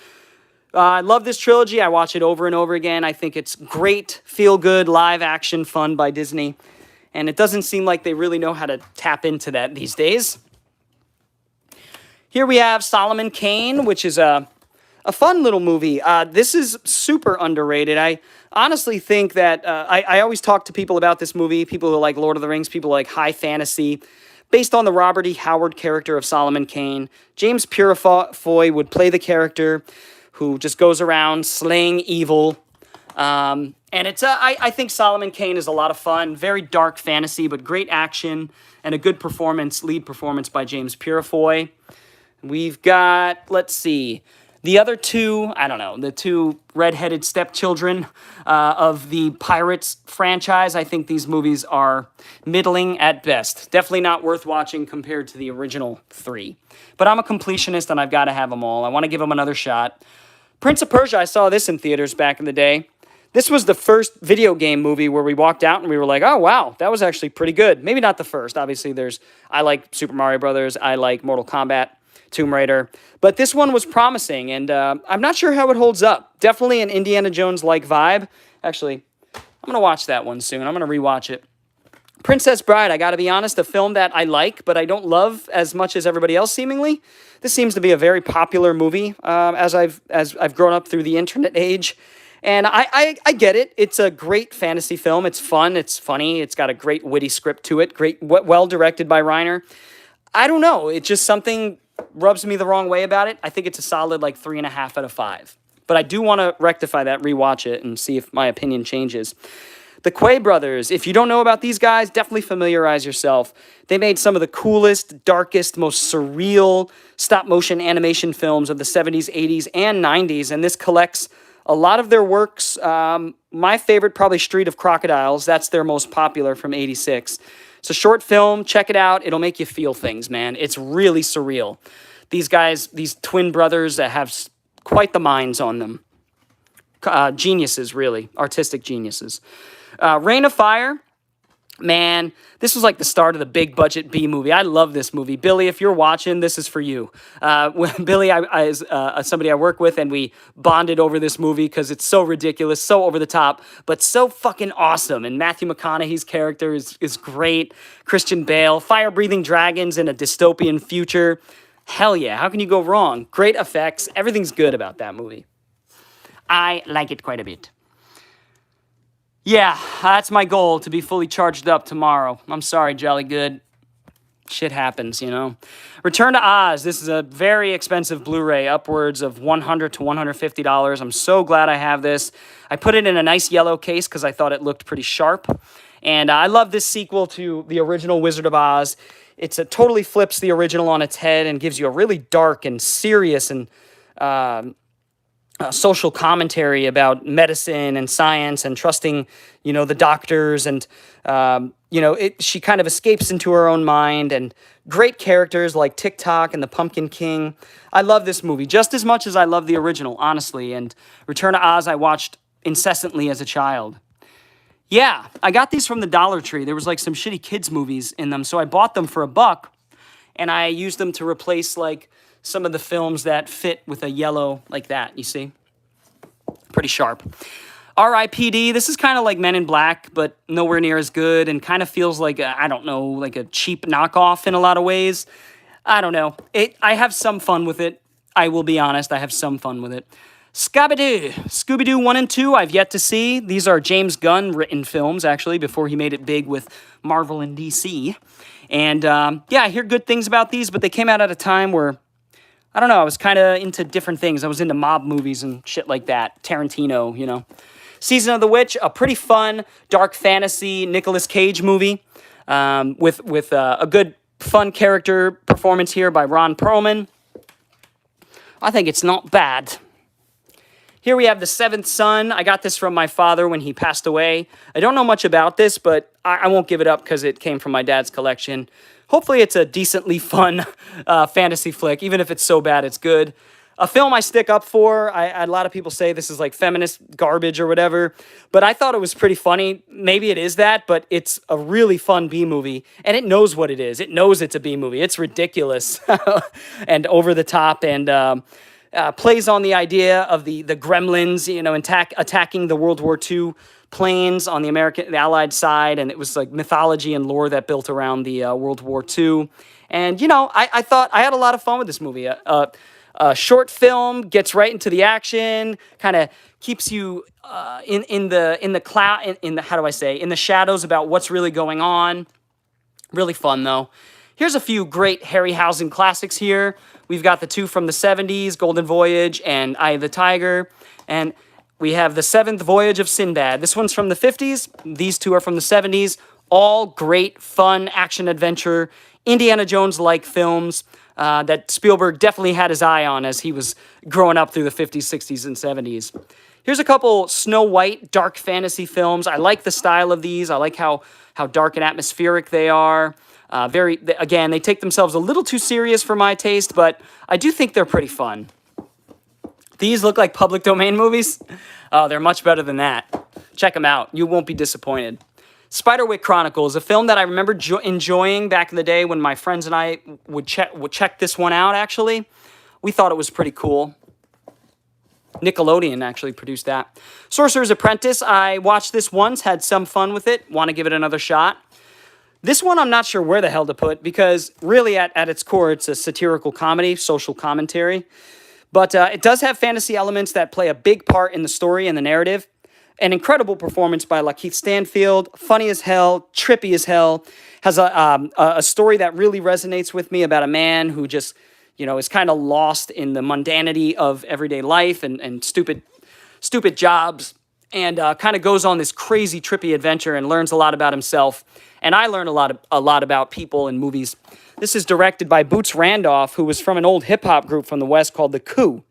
I love this trilogy. I watch it over and over again. I think it's great, feel-good, live-action fun by Disney. And it doesn't seem like they really know how to tap into that these days. Here we have Solomon Kane, which is a fun little movie. This is super underrated. I honestly think that I always talk to people about this movie, people who like Lord of the Rings, people who like high fantasy. Based on the Robert E. Howard character of Solomon Kane, James Purefoy would play the character who just goes around slaying evil. And I think Solomon Kane is a lot of fun, very dark fantasy, but great action and a good lead performance by James Purefoy. We've got, let's see, the other two, I don't know, the two redheaded stepchildren of the Pirates franchise. I think these movies are middling at best. Definitely not worth watching compared to the original 3. But I'm a completionist and I've got to have them all. I want to give them another shot. Prince of Persia, I saw this in theaters back in the day. This was the first video game movie where we walked out and we were like, oh, wow, that was actually pretty good. Maybe not the first. Obviously, I like Super Mario Brothers. I like Mortal Kombat, Tomb Raider. But this one was promising, and I'm not sure how it holds up. Definitely an Indiana Jones-like vibe. Actually, I'm going to watch that one soon. I'm going to rewatch it. Princess Bride, I got to be honest, a film that I like, but I don't love as much as everybody else, seemingly. This seems to be a very popular movie as I've grown up through the internet age. And I get it. It's a great fantasy film. It's fun. It's funny. It's got a great witty script to it. Well directed by Reiner. I don't know. It's just something rubs me the wrong way about it. I think it's a solid 3.5 out of 5. But I do want to rectify that, rewatch it, and see if my opinion changes. The Quay brothers, if you don't know about these guys, definitely familiarize yourself. They made some of the coolest, darkest, most surreal stop-motion animation films of the 70s, 80s, and 90s, and this collects a lot of their works. My favorite, probably Street of Crocodiles. That's their most popular from 86. It's a short film. Check it out. It'll make you feel things, man. It's really surreal. These guys, these twin brothers that have quite the minds on them. Geniuses, really. Artistic geniuses. Reign of Fire. Man, this was like the start of the big budget B movie. I love this movie. Billy, if you're watching, this is for you. Billy is somebody I work with, and we bonded over this movie because it's so ridiculous, so over the top, but so fucking awesome. And Matthew McConaughey's character is great. Christian Bale, fire-breathing dragons in a dystopian future. Hell yeah, how can you go wrong? Great effects. Everything's good about that movie. I like it quite a bit. Yeah, that's my goal, to be fully charged up tomorrow. I'm sorry, Jolly Good. Shit happens, Return to Oz. This is a very expensive Blu-ray, upwards of $100 to $150. I'm so glad I have this. I put it in a nice yellow case because I thought it looked pretty sharp. And I love this sequel to the original Wizard of Oz. It totally flips the original on its head and gives you a really dark and serious and social commentary about medicine and science and trusting, the doctors. And, she kind of escapes into her own mind, and great characters like TikTok and the Pumpkin King. I love this movie just as much as I love the original, honestly. And Return to Oz I watched incessantly as a child. Yeah, I got these from the Dollar Tree. There was like some shitty kids movies in them, so I bought them for $1, and I used them to replace like some of the films that fit with a yellow like that, you see? Pretty sharp. R.I.P.D. This is kind of like Men in Black, but nowhere near as good, and kind of feels like, I don't know, like a cheap knockoff in a lot of ways. I don't know. I have some fun with it. I will be honest, I have some fun with it. Scooby-Doo 1 and 2, I've yet to see. These are James Gunn written films, actually, before he made it big with Marvel and DC. And yeah, I hear good things about these, but they came out at a time where, I don't know, I was kind of into different things. I was into mob movies and shit like that. Tarantino, you know. Season of the Witch, a pretty fun, dark fantasy Nicolas Cage movie with a good, fun character performance here by Ron Perlman. I think it's not bad. Here we have The Seventh Son. I got this from my father when he passed away. I don't know much about this, but I won't give it up because it came from my dad's collection. Hopefully it's a decently fun fantasy flick. Even if it's so bad, it's good. A film I stick up for. A lot of people say this is like feminist garbage or whatever, but I thought it was pretty funny. Maybe it is that, but it's a really fun B movie, and it knows what it is. It knows it's a B movie. It's ridiculous and over the top, and plays on the idea of the gremlins, you know, attacking the World War II planes on the Allied side, and it was like mythology and lore that built around the World War II. And, you know, I thought I had a lot of fun with this movie. A short film, gets right into the action, kind of keeps you in the cloud, in the, how do I say, in the shadows about what's really going on. Really fun, though. Here's a few great Harryhausen classics here. We've got the two from the 70s, Golden Voyage and Eye of the Tiger. And we have The Seventh Voyage of Sinbad. This one's from the 50s. These two are from the 70s. All great, fun, action-adventure, Indiana Jones-like films that Spielberg definitely had his eye on as he was growing up through the 50s, 60s, and 70s. Here's a couple Snow White dark fantasy films. I like the style of these. I like how dark and atmospheric they are. Again, they take themselves a little too serious for my taste, but I do think they're pretty fun. These look like public domain movies. Oh, they're much better than that. Check them out. You won't be disappointed. Spiderwick Chronicles, a film that I remember enjoying back in the day when my friends and I would check this one out, actually. We thought it was pretty cool. Nickelodeon actually produced that. Sorcerer's Apprentice, I watched this once, had some fun with it, want to give it another shot. This one I'm not sure where the hell to put because really at its core it's a satirical comedy, social commentary. But it does have fantasy elements that play a big part in the story and the narrative. An incredible performance by Lakeith Stanfield, funny as hell, trippy as hell, has a story that really resonates with me about a man who just, you know, is kind of lost in the mundanity of everyday life and stupid jobs, and kind of goes on this crazy, trippy adventure and learns a lot about himself. And I learn a lot about people in movies. This is directed by Boots Randolph, who was from an old hip-hop group from the West called The Coup.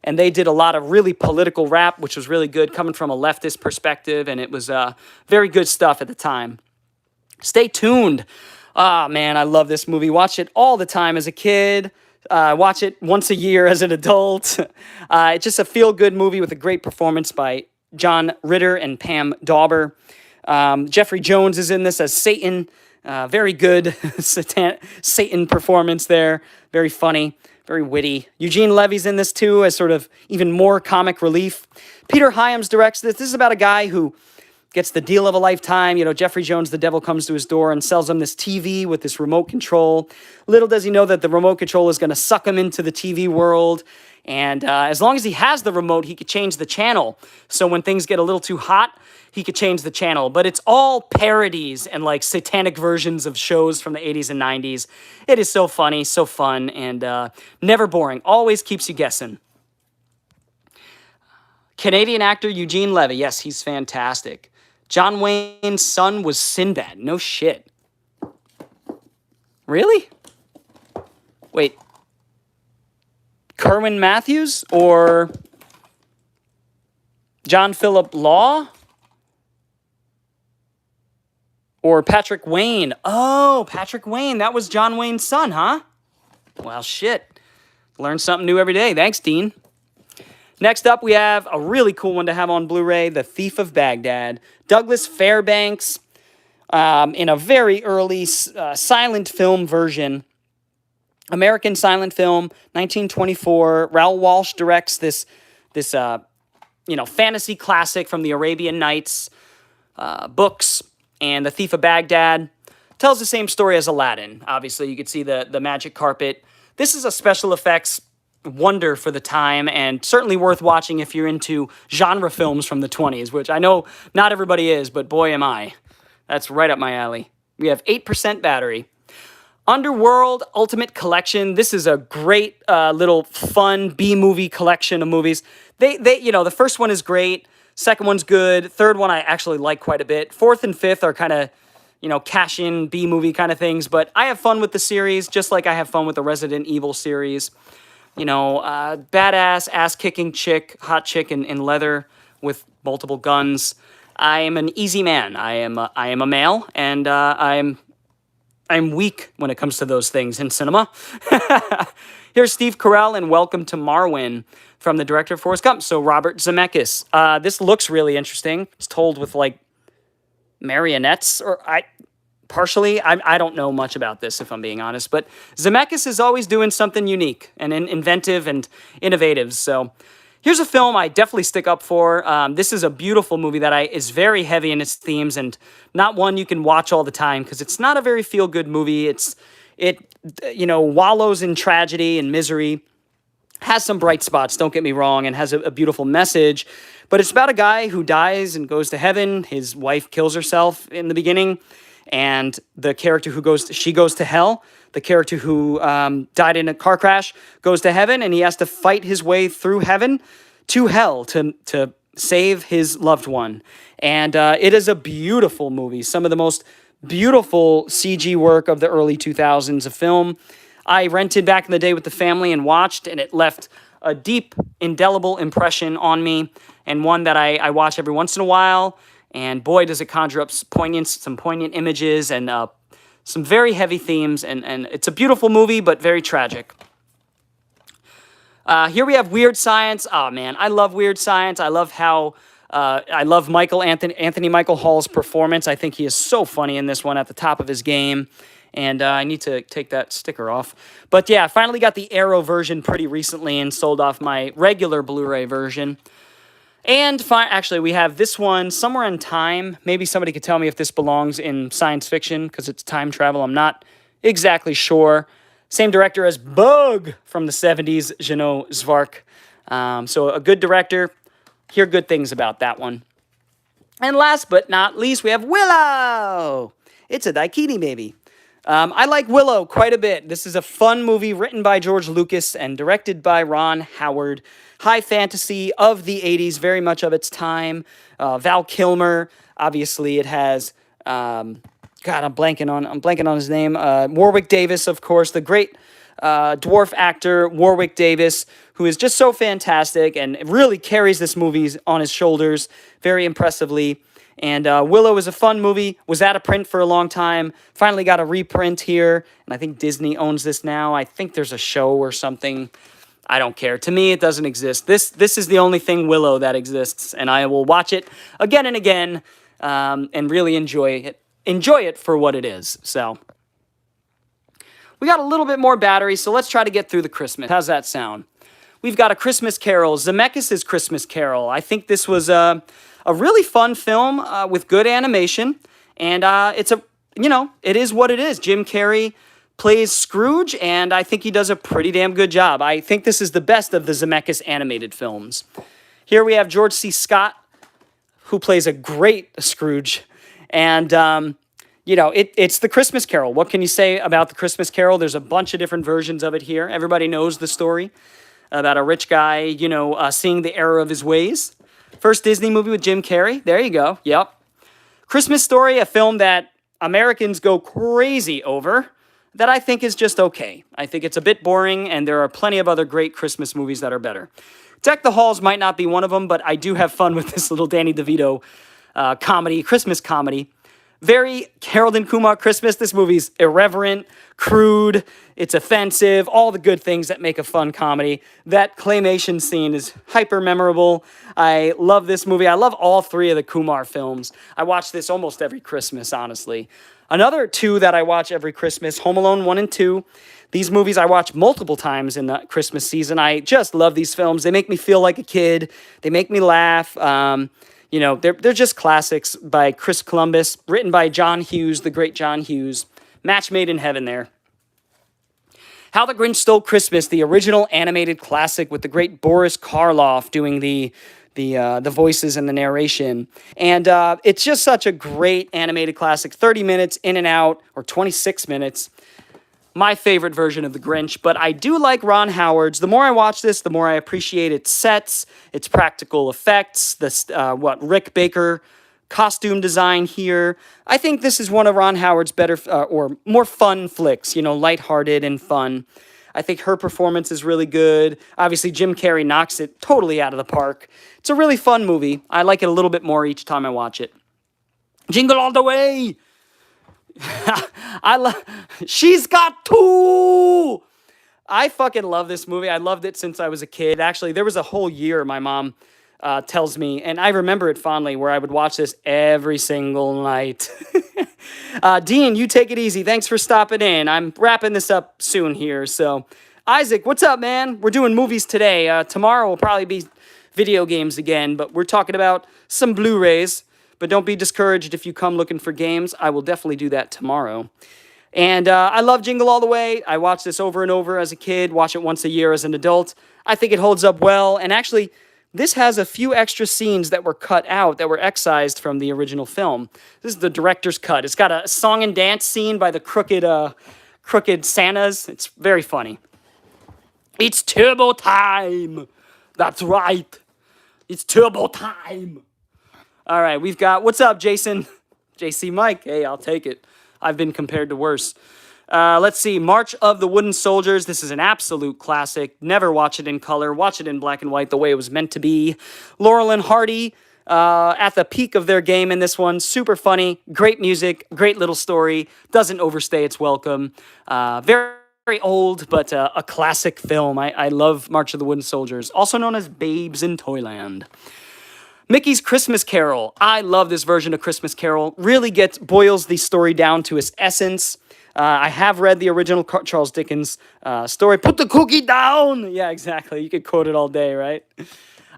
And they did a lot of really political rap, which was really good, coming from a leftist perspective, and it was very good stuff at the time. Stay tuned. Ah, man, I love this movie. Watch it all the time as a kid. Watch it once a year as an adult. It's just a feel-good movie with a great performance by John Ritter and Pam Dauber. Jeffrey Jones is in this as Satan. Very good Satan performance there. Very funny. Very witty. Eugene Levy's in this too as sort of even more comic relief. Peter Hyams directs this. This is about a guy who gets the deal of a lifetime. You know, Jeffrey Jones, the devil comes to his door and sells him this TV with this remote control. Little does he know that the remote control is going to suck him into the TV world. And as long as he has the remote, he could change the channel. So when things get a little too hot, he could change the channel. But it's all parodies and like satanic versions of shows from the 80s and 90s. It is so funny, so fun, and never boring. Always keeps you guessing. Canadian actor Eugene Levy. Yes, he's fantastic. John Wayne's son was Sinbad. No shit. Really? Wait. Kerwin Matthews or John Philip Law or Patrick Wayne? Oh, Patrick Wayne. That was John Wayne's son, huh? Well, shit. Learn something new every day. Thanks, Dean. Next up, we have a really cool one to have on Blu-ray, The Thief of Baghdad. Douglas Fairbanks, in a very early silent film version. American silent film, 1924. Raoul Walsh directs this fantasy classic from the Arabian Nights books, and The Thief of Baghdad tells the same story as Aladdin. Obviously, you could see the magic carpet. This is a special effects wonder for the time, and certainly worth watching if you're into genre films from the 20s, which I know not everybody is, but boy am I. That's right up my alley. We have 8% battery. Underworld Ultimate Collection. This is a great little fun B-movie collection of movies. The first one is great. Second one's good. Third one I actually like quite a bit. Fourth and fifth are kind of, cash-in B-movie kind of things. But I have fun with the series, just like I have fun with the Resident Evil series. Badass, ass-kicking chick, hot chick in leather with multiple guns. I am an easy man. I am a male, and I'm weak when it comes to those things in cinema. Here's Steve Carell and Welcome to Marwen from the director of Forrest Gump. So Robert Zemeckis. This looks really interesting. It's told with marionettes, I don't know much about this, if I'm being honest, but Zemeckis is always doing something unique and inventive and innovative. So here's a film I definitely stick up for. This is a beautiful movie that is very heavy in its themes and not one you can watch all the time because it's not a very feel-good movie. It wallows in tragedy and misery, has some bright spots, don't get me wrong, and has a beautiful message. But it's about a guy who dies and goes to heaven. His wife kills herself in the beginning, and the character she goes to hell. The character who died in a car crash goes to heaven, and he has to fight his way through heaven to hell to save his loved one. And it is a beautiful movie. Some of the most beautiful CG work of the early 2000s of film. I rented back in the day with the family and watched, and it left a deep, indelible impression on me, and one that I watch every once in a while. And boy, does it conjure up some poignant images and some very heavy themes. And it's a beautiful movie, but very tragic. Here we have Weird Science. Oh, man, I love Weird Science. I love how... I love Anthony Michael Hall's performance. I think he is so funny in this one, at the top of his game. And I need to take that sticker off. But yeah, I finally got the Arrow version pretty recently and sold off my regular Blu-ray version. And actually, we have this one, Somewhere in Time. Maybe somebody could tell me if this belongs in science fiction, because it's time travel. I'm not exactly sure. Same director as Bug from the 70s, Jeannot Zvark. So a good director. Hear good things about that one. And last but not least, we have Willow. It's a Daikini baby. I like Willow quite a bit. This is a fun movie written by George Lucas and directed by Ron Howard. High fantasy of the 80s, very much of its time. Val Kilmer, obviously it has, I'm blanking on his name. Warwick Davis, of course, the great dwarf actor Warwick Davis, who is just so fantastic and really carries this movie on his shoulders very impressively. And Willow is a fun movie, was out of print for a long time, finally got a reprint here, and I think Disney owns this now. I think there's a show or something. I don't care. To me, it doesn't exist. This is the only thing Willow that exists, and I will watch it again and again and really enjoy it for what it is. So we got a little bit more battery, so let's try to get through the Christmas. How's that sound? We've got A Christmas Carol, Zemeckis' Christmas Carol. I think this was a really fun film with good animation, and it is what it is. Jim Carrey plays Scrooge, and I think he does a pretty damn good job. I think this is the best of the Zemeckis animated films. Here we have George C. Scott, who plays a great Scrooge, and it's the Christmas Carol. What can you say about the Christmas Carol? There's a bunch of different versions of it here. Everybody knows the story about a rich guy, seeing the error of his ways. First Disney movie with Jim Carrey. There you go. Yep. Christmas Story, a film that Americans go crazy over, that I think is just okay. I think it's a bit boring, and there are plenty of other great Christmas movies that are better. Deck the Halls might not be one of them, but I do have fun with this little Danny DeVito comedy, Christmas comedy. very Harold and Kumar Christmas. This movie's irreverent, crude, it's offensive, all the good things that make a fun comedy. That claymation scene is hyper memorable. I love this movie. I love all three of the Kumar films. I watch this almost every Christmas, honestly. Another two that I watch every Christmas, Home Alone 1 and 2. These movies I watch multiple times in the Christmas season. I just love these films. They make me feel like a kid. They make me laugh. You know, they're just classics by Chris Columbus, written by John Hughes, the great John Hughes. Match made in heaven there. How the Grinch Stole Christmas, the original animated classic with the great Boris Karloff doing the voices and the narration. And it's just such a great animated classic. 30 minutes in and out, or 26 minutes. My favorite version of The Grinch, but I do like Ron Howard's. The more I watch this, the more I appreciate its sets, its practical effects, Rick Baker costume design here. I think this is one of Ron Howard's better or more fun flicks, you know, lighthearted and fun. I think her performance is really good. Obviously, Jim Carrey knocks it totally out of the park. It's a really fun movie. I like it a little bit more each time I watch it. Jingle all the way! She's got two! I fucking love this movie. I loved it since I was a kid. Actually, there was a whole year my mom tells me, and I remember it fondly, where I would watch this every single night. Dean, you take it easy. Thanks for stopping in. I'm wrapping this up soon here. So, Isaac, what's up, man? We're doing movies today. Tomorrow will probably be video games again, but we're talking about some Blu-rays. But don't be discouraged if you come looking for games. I will definitely do that tomorrow. And I love Jingle All the Way. I watch this over and over as a kid, watch it once a year as an adult. I think it holds up well. And actually, this has a few extra scenes that were cut out, that were excised from the original film. This is the director's cut. It's got a song and dance scene by the crooked Santas. It's very funny. It's turbo time. That's right. It's turbo time. All right, we've got, what's up, Jason? JC Mike, hey, I'll take it. I've been compared to worse. Let's see, March of the Wooden Soldiers. This is an absolute classic. Never watch it in color. Watch it in black and white the way it was meant to be. Laurel and Hardy, at the peak of their game in this one. Super funny, great music, great little story. Doesn't overstay its welcome. Very old, but a classic film. I love March of the Wooden Soldiers, also known as Babes in Toyland. Mickey's Christmas Carol. I love this version of Christmas Carol. Really boils the story down to its essence. I have read the original Charles Dickens story. Put the cookie down! Yeah, exactly. You could quote it all day, right?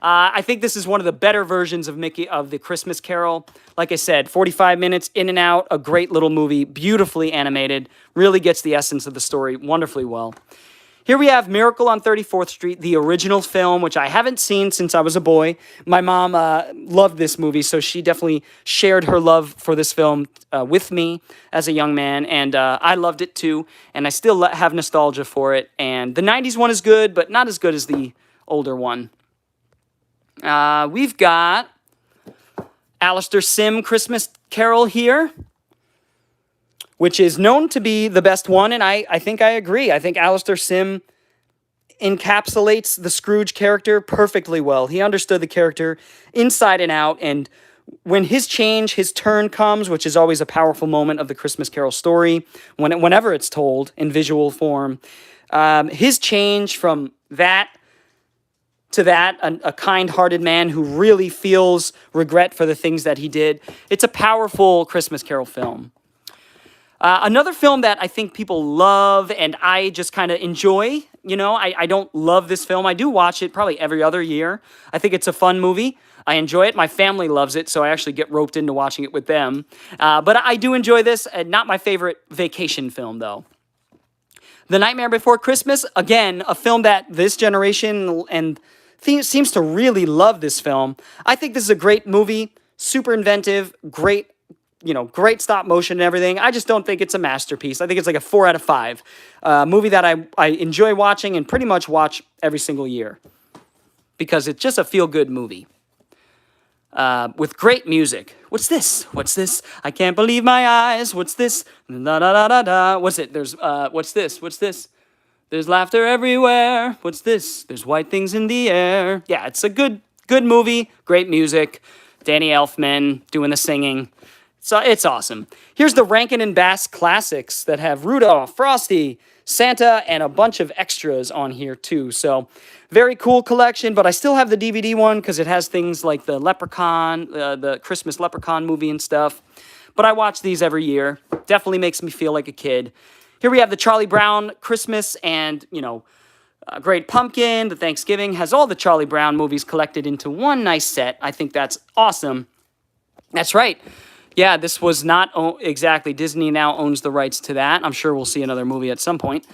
I think this is one of the better versions of the Christmas Carol. Like I said, 45 minutes in and out, a great little movie, beautifully animated, really gets the essence of the story wonderfully well. Here we have Miracle on 34th Street, the original film, which I haven't seen since I was a boy. My mom loved this movie, so she definitely shared her love for this film with me as a young man, and I loved it too, and I still have nostalgia for it. And the 90s one is good, but not as good as the older one. We've got Alistair Sim Christmas Carol here, which is known to be the best one, and I think I agree. I think Alistair Sim encapsulates the Scrooge character perfectly well. He understood the character inside and out, and when his turn comes, which is always a powerful moment of the Christmas Carol story, whenever it's told in visual form, his change from that to that, a kind-hearted man who really feels regret for the things that he did. It's a powerful Christmas Carol film. Another film that I think people love and I just kind of enjoy, you know, I don't love this film. I do watch it probably every other year. I think it's a fun movie. I enjoy it. My family loves it, so I actually get roped into watching it with them. But I do enjoy this. Not my favorite vacation film, though. The Nightmare Before Christmas, again, a film that this generation and seems to really love this film. I think this is a great movie, super inventive, great stop motion and everything. I just don't think it's a masterpiece. I think it's like a 4 out of 5. Movie that I enjoy watching and pretty much watch every single year because it's just a feel-good movie. With great music. What's this? What's this? I can't believe my eyes. What's this? Da da da da da. What's it? There's what's this? What's this? There's laughter everywhere. What's this? There's white things in the air. Yeah, it's a good movie. Great music. Danny Elfman doing the singing. So it's awesome. Here's the Rankin and Bass classics that have Rudolph, Frosty, Santa, and a bunch of extras on here too. So very cool collection, but I still have the DVD one because it has things like the Leprechaun, the Christmas Leprechaun movie and stuff. But I watch these every year. Definitely makes me feel like a kid. Here we have the Charlie Brown Christmas and, Great Pumpkin, the Thanksgiving, has all the Charlie Brown movies collected into one nice set. I think that's awesome. That's right. Yeah, this was not exactly. Disney now owns the rights to that. I'm sure we'll see another movie at some point.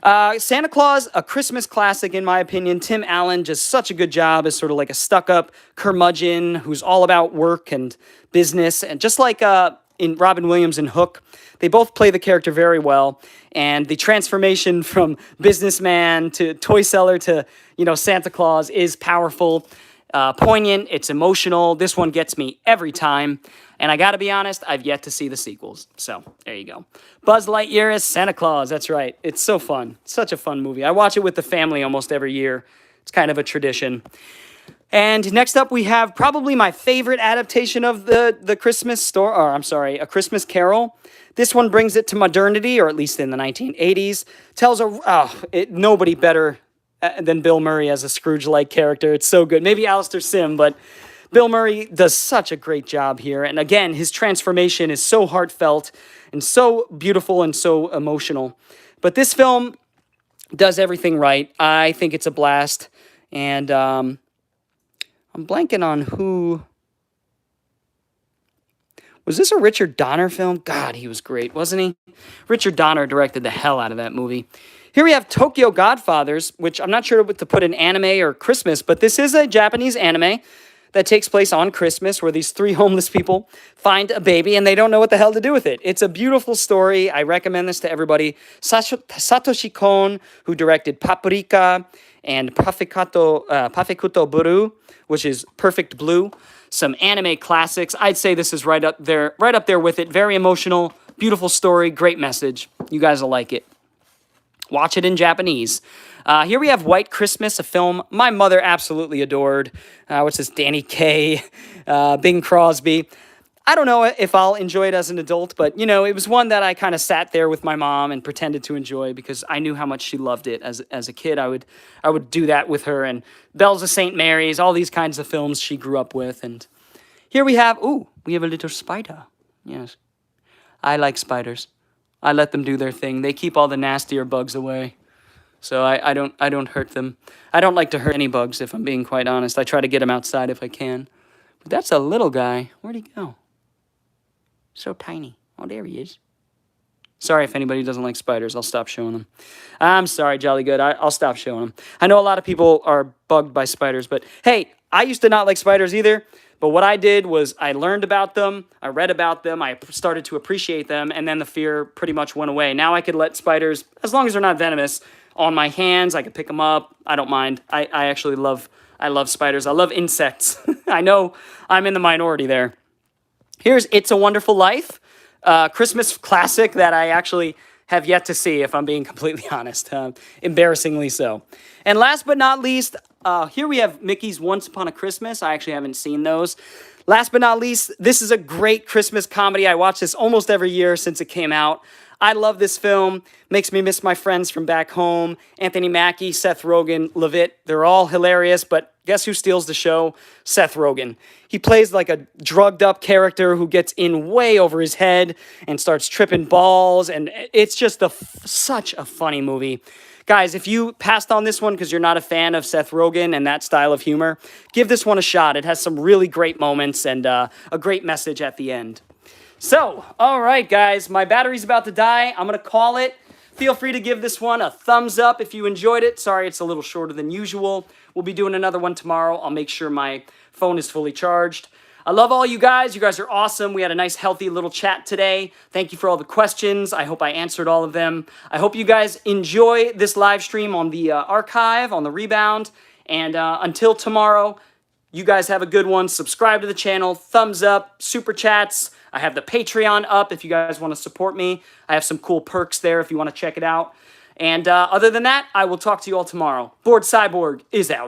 Santa Claus, a Christmas classic in my opinion. Tim Allen just such a good job as sort of like a stuck-up curmudgeon who's all about work and business. And just like in Robin Williams and Hook, they both play the character very well. And the transformation from businessman to toy seller to, Santa Claus is powerful, poignant, it's emotional. This one gets me every time. And I gotta be honest, I've yet to see the sequels. So, there you go. Buzz Lightyear as Santa Claus, that's right. It's so fun. Such a fun movie. I watch it with the family almost every year. It's kind of a tradition. And next up, we have probably my favorite adaptation of the Christmas story, A Christmas Carol. This one brings it to modernity, or at least in the 1980s. Tells nobody better than Bill Murray as a Scrooge-like character. It's so good. Maybe Alistair Sim, but Bill Murray does such a great job here. And again, his transformation is so heartfelt and so beautiful and so emotional. But this film does everything right. I think it's a blast. And I'm blanking on who... Was this a Richard Donner film? God, he was great, wasn't he? Richard Donner directed the hell out of that movie. Here we have Tokyo Godfathers, which I'm not sure what to put in anime or Christmas, but this is a Japanese anime that takes place on Christmas where these three homeless people find a baby and they don't know what the hell to do with it. It's a beautiful story. I recommend this to everybody. Satoshi Kon, who directed Paprika and Pafekuto Buru, which is Perfect Blue. Some anime classics. I'd say this is right up there with it. Very emotional, beautiful story, great message. You guys will like it. Watch it in Japanese. Here we have White Christmas, a film my mother absolutely adored. What's this? Danny Kaye, Bing Crosby. I don't know if I'll enjoy it as an adult, but, it was one that I kind of sat there with my mom and pretended to enjoy because I knew how much she loved it. As a kid, I would do that with her, and Bells of St. Mary's, all these kinds of films she grew up with. And here we have a little spider. Yes. I like spiders. I let them do their thing. They keep all the nastier bugs away. So I don't hurt them. I don't like to hurt any bugs, if I'm being quite honest. I try to get them outside if I can. But that's a little guy. Where'd he go? So tiny. Oh, there he is. Sorry if anybody doesn't like spiders. I'll stop showing them. I'm sorry, Jolly Good. I'll stop showing them. I know a lot of people are bugged by spiders, but hey, I used to not like spiders either. But what I did was I learned about them, I read about them, I started to appreciate them, and then the fear pretty much went away. Now I could let spiders, as long as they're not venomous, on my hands. I could pick them up. I don't mind. I actually love spiders. I love insects. I know I'm in the minority there. Here's It's a Wonderful Life, Christmas classic that I actually have yet to see, if I'm being completely honest. Embarrassingly so. And last but not least, here we have Mickey's Once Upon a Christmas. I actually haven't seen those. Last but not least, this is a great Christmas comedy. I watch this almost every year since it came out. I love this film. Makes me miss my friends from back home. Anthony Mackie, Seth Rogen, Levitt. They're all hilarious, but guess who steals the show? Seth Rogen. He plays like a drugged up character who gets in way over his head and starts tripping balls, and it's just such a funny movie. Guys, if you passed on this one because you're not a fan of Seth Rogen and that style of humor, give this one a shot. It has some really great moments and a great message at the end. So, all right, guys, my battery's about to die. I'm going to call it. Feel free to give this one a thumbs up if you enjoyed it. Sorry, it's a little shorter than usual. We'll be doing another one tomorrow. I'll make sure my phone is fully charged. I love all you guys. You guys are awesome. We had a nice, healthy little chat today. Thank you for all the questions. I hope I answered all of them. I hope you guys enjoy this live stream on the archive, on the rebound. And until tomorrow, you guys have a good one. Subscribe to the channel. Thumbs up. Super chats. I have the Patreon up if you guys want to support me. I have some cool perks there if you want to check it out. And other than that, I will talk to you all tomorrow. Bored Cyborg is out.